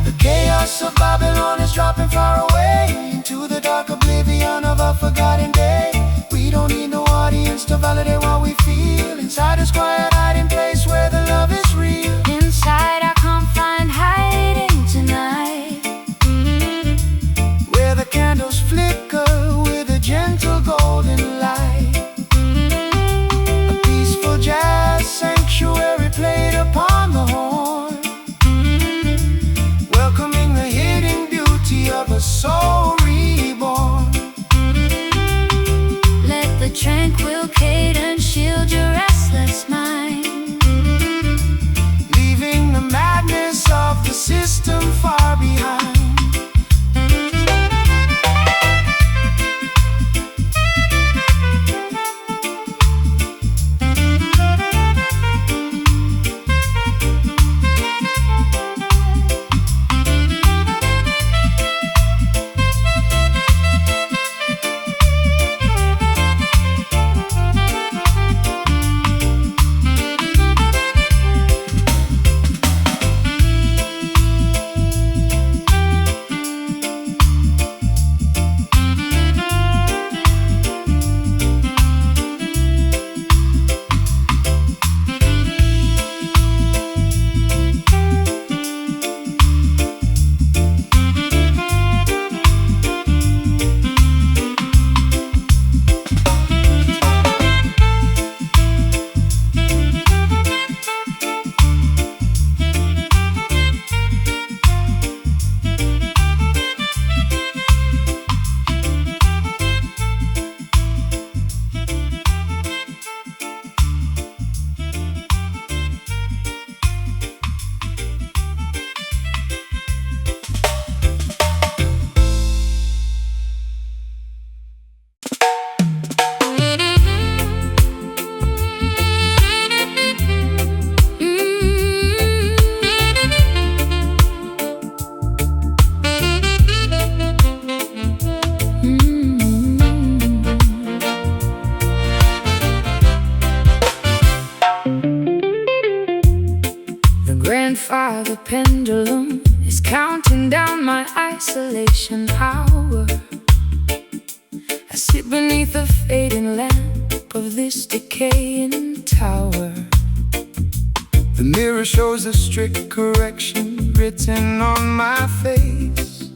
The chaos of Babylon is dropping far away into the dark oblivion of a forgotten day. We don't need no audience to validate what we feel, inside this quiet hiding place where the love is real. Inside our confined hiding tonight, Where the candles flicker with a gentle golden light. A peaceful jazz sanctuary played upon the horn, welcoming the hidden beauty of a soul reborn. let the tranquil cadence shield your restless mind, leaving the madness of the system far behind. grandfather pendulum is counting down my isolation hour. I sit beneath the fading lamp of this decaying tower. The mirror shows a strict correction written on my face,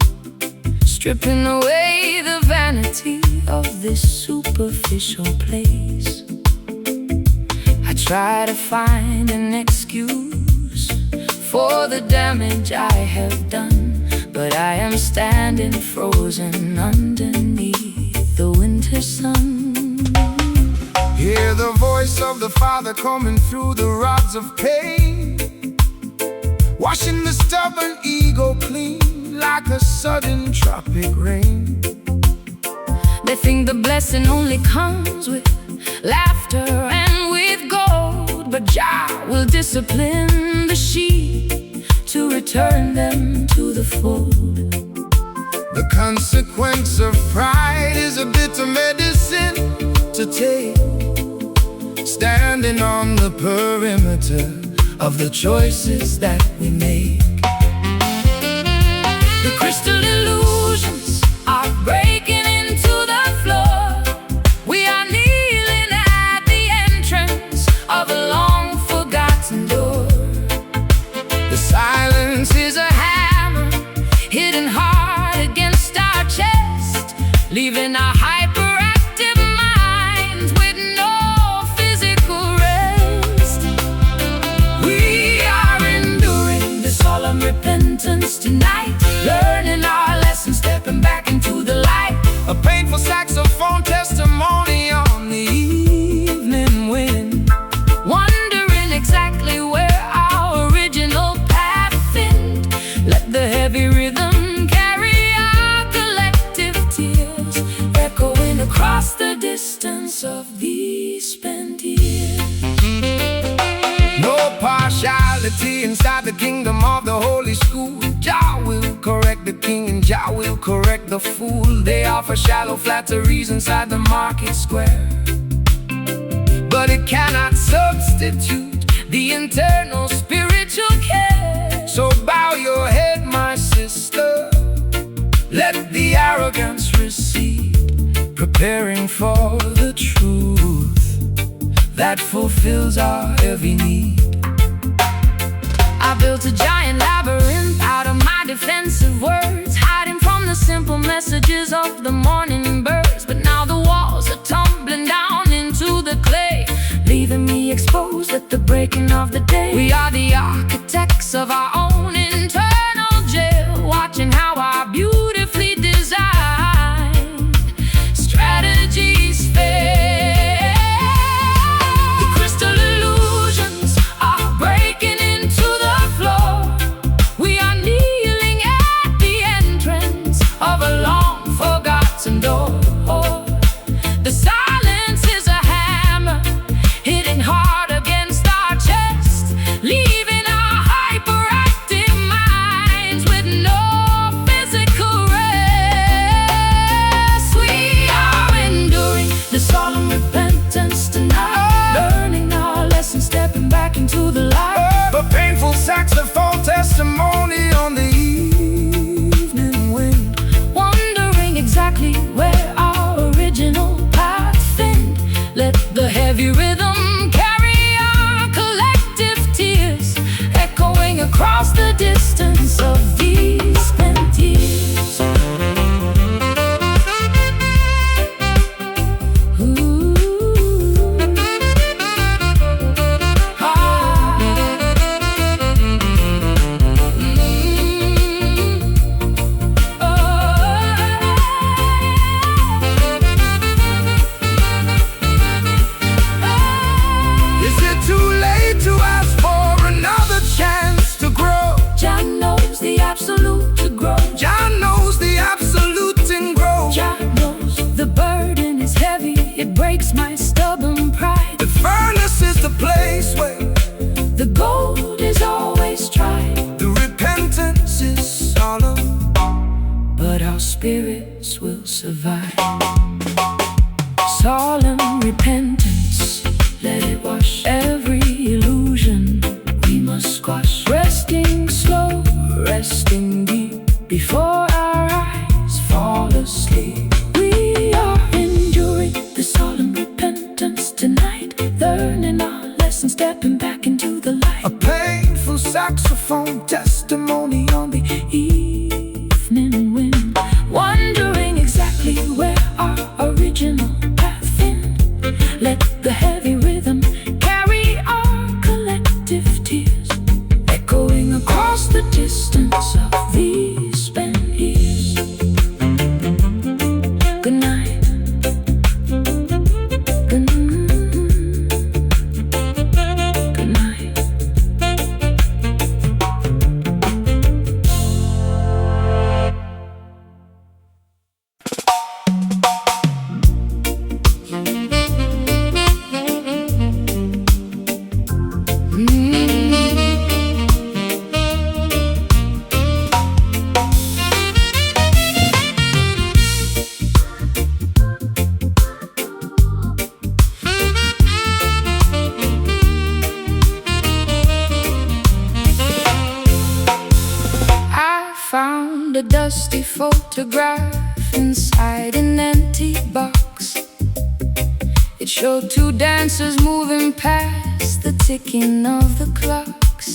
stripping away the vanity of this superficial place. I try to find an excuse for the damage I have done, but I am standing frozen underneath the winter sun. Hear the voice of the Father coming through the rods of pain, washing the stubborn ego clean like a sudden tropic rain. They think the blessing only comes with laughter and with gold, but Jah will discipline the sheep to return them to the fold. The consequence of pride is a bitter medicine to take, standing on the perimeter of the choices that we make. The crystal illusions are breaking into the floor. We are kneeling at the entrance of a long forgotten door. The silence is a hammer Hidden hard against our chest, leaving our hyperactive minds with no physical rest. We are enduring the solemn repentance tonight, learning our lessons, stepping back into the light. a painful saxophone testimony on the evening wind, Wondering exactly where our original path ended. Let the heavy rhythm carry our collective tears, echoing across the distance of these spent years. no partiality inside the kingdom of the holy school. Jah will correct the king and Jah will correct the fool. They offer shallow flatteries inside the market square, but it cannot substitute the internal spiritual care. So bow your head, my sister, let the arrogance recede, preparing for the truth that fulfills our every need. I built a giant labyrinth out of my defensive words, hiding from the simple messages of the morning birds. But now the walls are tumbling down into the clay, leaving me exposed at the breaking of the day. We are the architects of our own internal jail, watching how our beautifully designed strategies fail. The crystal illusions are breaking into the floor. We are kneeling at the entrance of a long forgotten door. The silence is a hammer hitting hard against our chest, leaving our hyperactive minds with no physical rest. We are enduring the solemn repentance tonight, learning our lessons, stepping back into the light. a painful saxophone testimony on the evening wind, Wondering exactly where our original path ended. Let the heavy rhythm carry our collective tears, echoing across the distance of these spent years. Ooh. Ah. is it too late to ask for another chance to grow? Jah knows the absolute to grow. Jah knows the absolute and grow. Jah knows the burden is heavy, it breaks my stubborn pride. The furnace is the place where The gold is always tried, the repentance is solemn, but our spirits will survive. Solemn repentance, let it wash every illusion we must squash. Resting slow, resting deep, before our eyes fall asleep. We are enduring the solemn repentance tonight, learning our lessons, stepping back into the light. a painful saxophone testimony on the Evening wind, wondering exactly where photograph inside an empty box. It showed two dancers moving past the ticking of the clocks.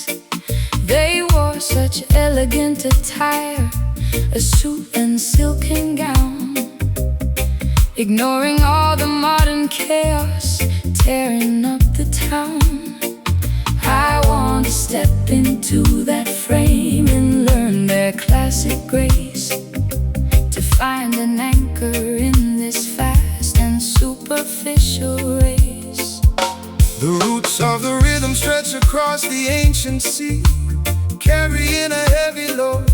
They wore such elegant attire, a suit and silken gown, ignoring all the modern chaos tearing up the town. I want to step into that frame and learn their classic grace, to find an anchor in this fast and superficial race. The roots of the rhythm stretch across the ancient sea, carrying a heavy load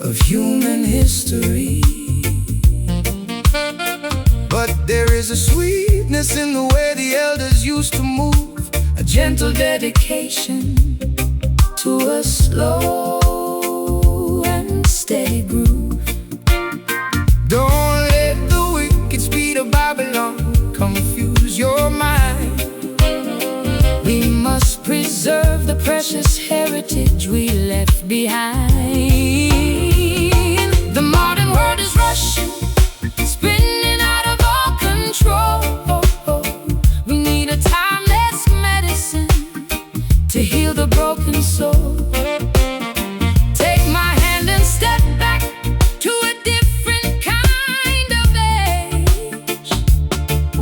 of human history. But there is a sweetness in the way the elders used to move, a gentle dedication to a slow and steady groove. Don't let the wicked speed of Babylon confuse your mind. We must preserve the precious heritage we left behind. The modern world is rushing, spinning out of all control. We need a timeless medicine to heal the broken soul. Take my hand and step back to a different kind of age,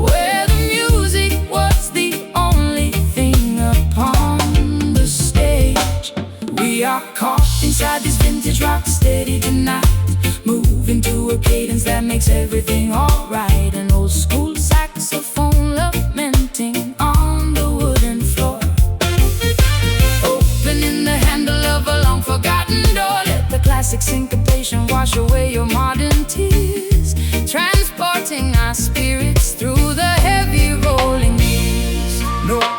where the music was the only thing upon the stage. We are caught inside this vintage rock steady tonight, moving to a cadence that makes everything alright. An old school saxophone lamenting on the wooden floor, opening the handle of a long forgotten door. Let the classic syncopation wash away your modern tears, transporting our spirits through the heavy rolling years.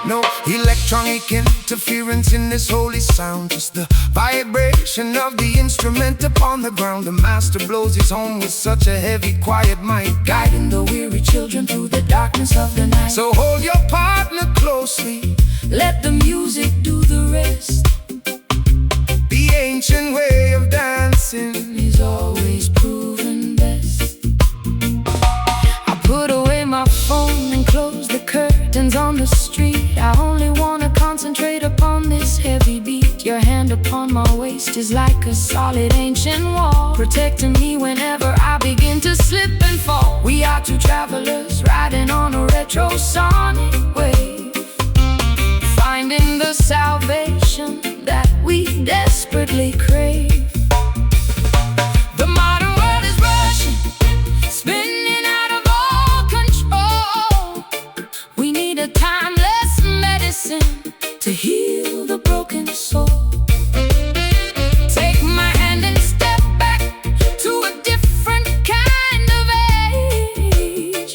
No electronic interference in this holy sound, just the vibration of the instrument upon the ground. The master blows his horn with such a heavy, quiet might, guiding the weary children through the darkness of the night. So hold your partner closely, let the music do the rest. the ancient way of dancing is always proven best. I put away my phone and close the curtains on the street. I only wanna concentrate upon this heavy beat. Your hand upon my waist is like a solid ancient wall, protecting me whenever I begin to slip and fall. We are two travelers riding on a retro sonic wave, finding the salvation that we desperately crave. The modern world is rushing, spinning out of all control. We need a timeless medicine to heal the broken soul. Take my hand and step back to a different kind of age,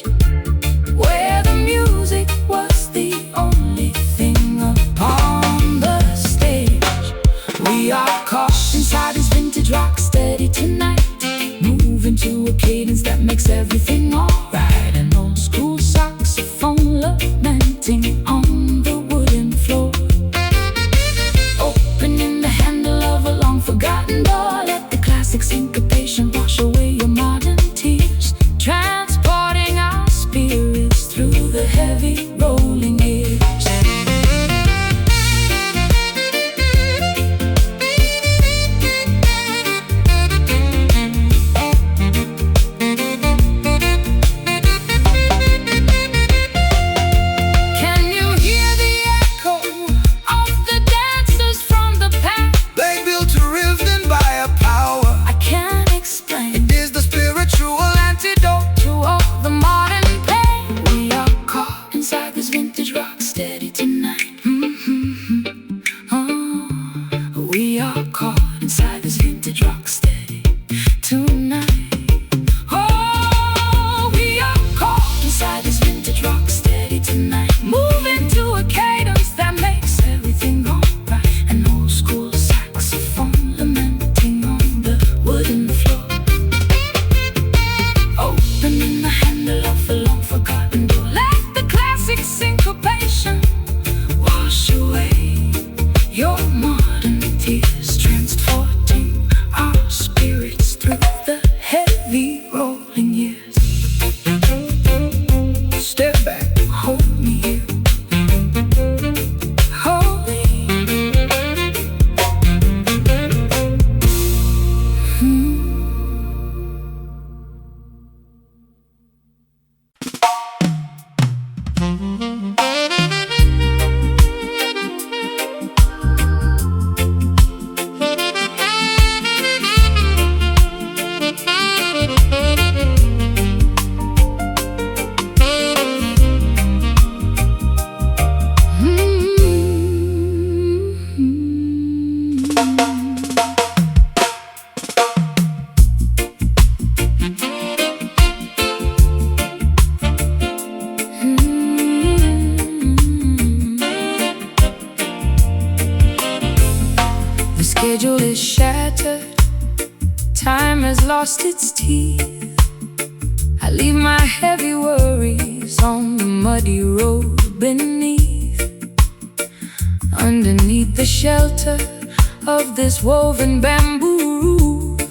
where the music was the only thing upon the stage. We are caught inside this vintage rock steady tonight, moving to a cadence that makes everything alright. An old school saxophone lamenting on the wooden floor, opening the handle of a long forgotten door. Let the classic syncopation wash away your modern tears, transporting our spirits through the heavy rolling years. Can you hear the echo of the dancers from the past? they built a rhythm by a power. I can't explain It is the spiritual antidote. to all the modern pain. We are caught inside this vintage rock steady tonight. Oh, we are caught inside this vintage rock steady tonight. Oh, we are caught inside this vintage rock steady tonight, moving to a cadence that makes everything alright. An old school saxophone lamenting on the wooden floor, opening the handle of a long forgotten door. Let the classic syncopation has lost its teeth. I leave my heavy worries on the muddy road beneath. Underneath the shelter of this woven bamboo roof,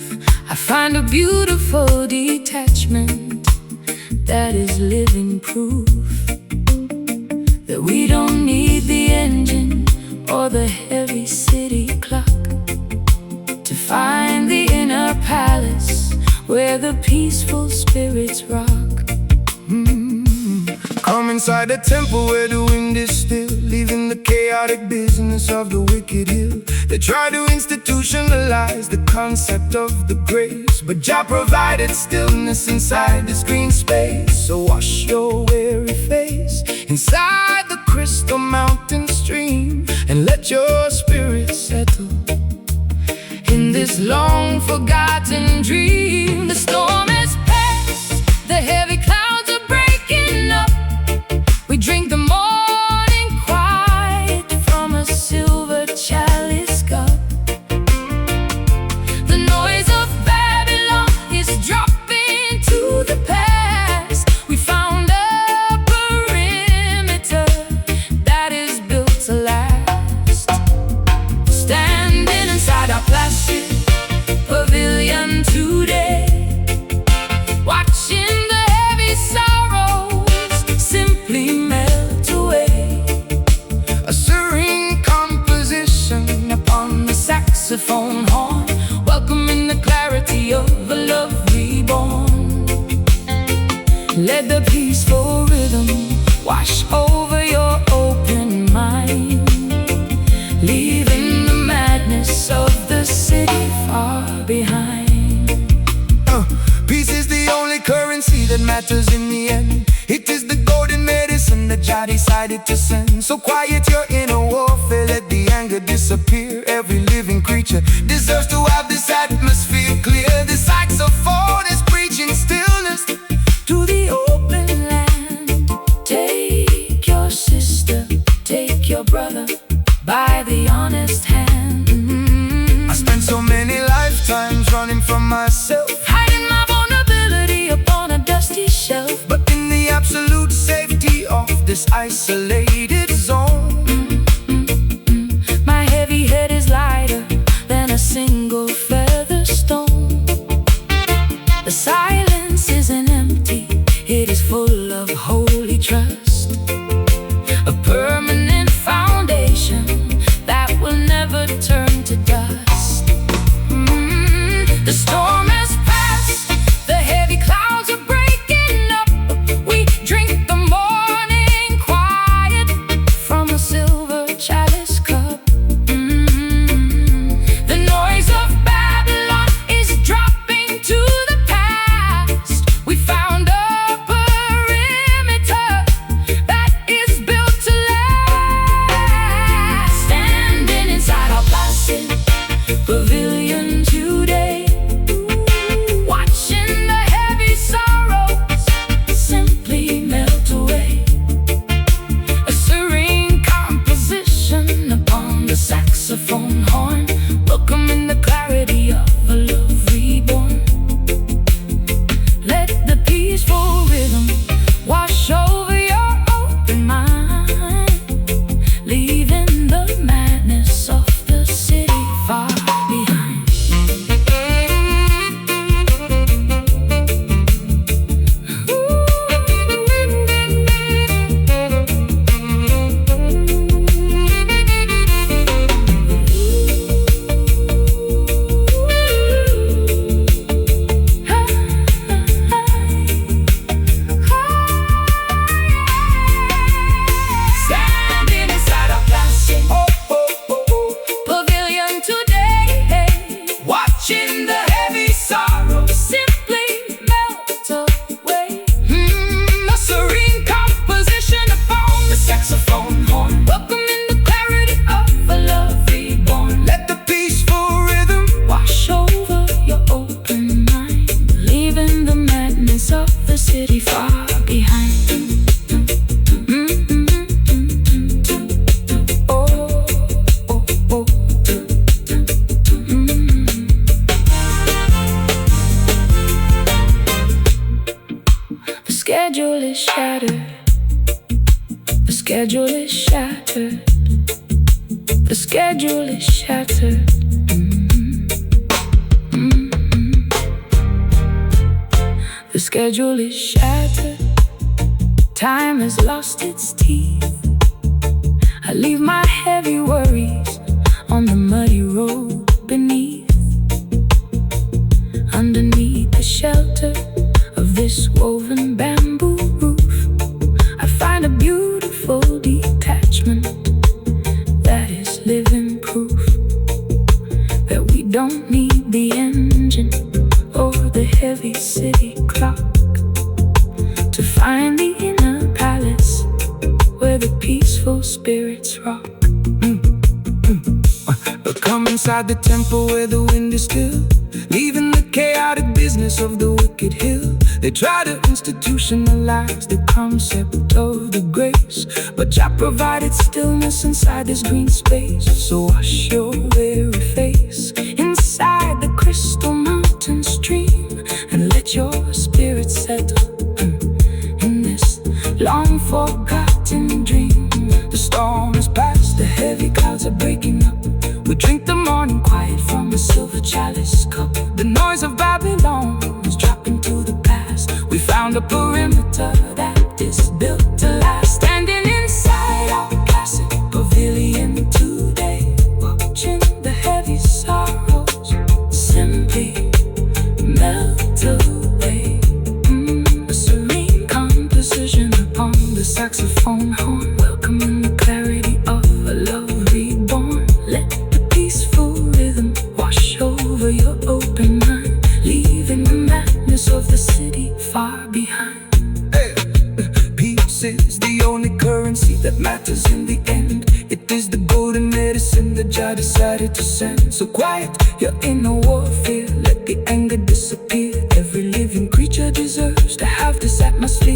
I find a beautiful detachment that is living proof that we don't need the engine or the heavy city clock to find the inner palace where the peaceful spirits rock. Come inside the temple where the wind is still, leaving the chaotic business of the wicked hill. They try to institutionalize the concept of the grace, but Jah provided stillness inside this green space. So wash your weary face inside the crystal mountain stream, and let your spirit settle in this long forgotten dream. The storm has passed, the heavy clouds are breaking up. We drink the morning quiet from a silver chalice cup. The noise of Babylon is dropping to the past. We found a perimeter that is built to last. Standing inside our placid pavilion today, watching the heavy sorrows simply melt away. A serene composition upon the saxophone horn, Welcoming the clarity of a love reborn. Let the peaceful rhythm wash over your open mind, leaving the madness of the city far behind. Peace is the only currency that matters in the end. It is the golden medicine that Jah decided to send. So quiet your inner warfare, let the anger disappear. Every living creature deserves to have this atmosphere clear. The saxophone is preaching stillness To the open land, take your sister, take your brother by the honest hand. I spent so many lifetimes running from myself, Hiding my vulnerability upon a dusty shelf. but in the absolute safety of this isolated zone, My heavy head is lighter than a single feather stone. The silence isn't empty, it is full of holy trust. A permanent foundation that will never turn to dust. The storm has passed, the heavy clouds are breaking up. We drink the morning quiet from a silver chalice cup. The noise of Babylon is dropping to the past. We found a perimeter that is built to last. Standing inside our placid pavilion today, watching the heavy sorrows simply melt away. A serene composition upon the saxophone horn, welcoming the clarity of a love reborn. Let the peaceful rhythm wash over your open mind, leaving the madness of the city far behind. Standing inside our placid pavilion today, watching the heavy sorrow. simply melt away. A serene composition upon the saxophone horn, Welcoming the clarity of a love reborn. let the peaceful rhythm Wash over your open mind, leaving the madness of the city far behind. Oh, oh, oh. schedule is shattered. The schedule is shattered. The schedule is shattered. Time has lost its teeth. I leave my heavy worries on the muddy road beneath. Underneath the shelter of this woven bamboo roof, I find a beautiful detachment that is living proof that we don't need the engine or the heavy city clock to find the inner palace where the peaceful spirits rock. Come inside the temple where the wind is still, leaving the chaotic business of the wicked hill. They try to institutionalize the concept of the grace, but Jah provided stillness inside this green space. So wash your weary face inside the crystal mountain stream, and let your spirit settle in this long forgotten dream. The storm is past, the heavy clouds are breaking up. We drink the morning quiet from a silver chalice cup. The noise of Babylon is dropping to the past. We found a perimeter that is built to last. Standing inside our classic pavilion today, watching the heavy sorrows simply melt away. A serene composition upon the saxophone horn, welcoming the clarity of a love reborn. Let peaceful rhythm wash over your open mind, leaving the madness of the city far behind. Hey. Peace is the only currency that matters in the end. It is the golden medicine that Jah decided to send. So quiet your inner warfare, let the anger disappear. Every living creature deserves to have this atmosphere.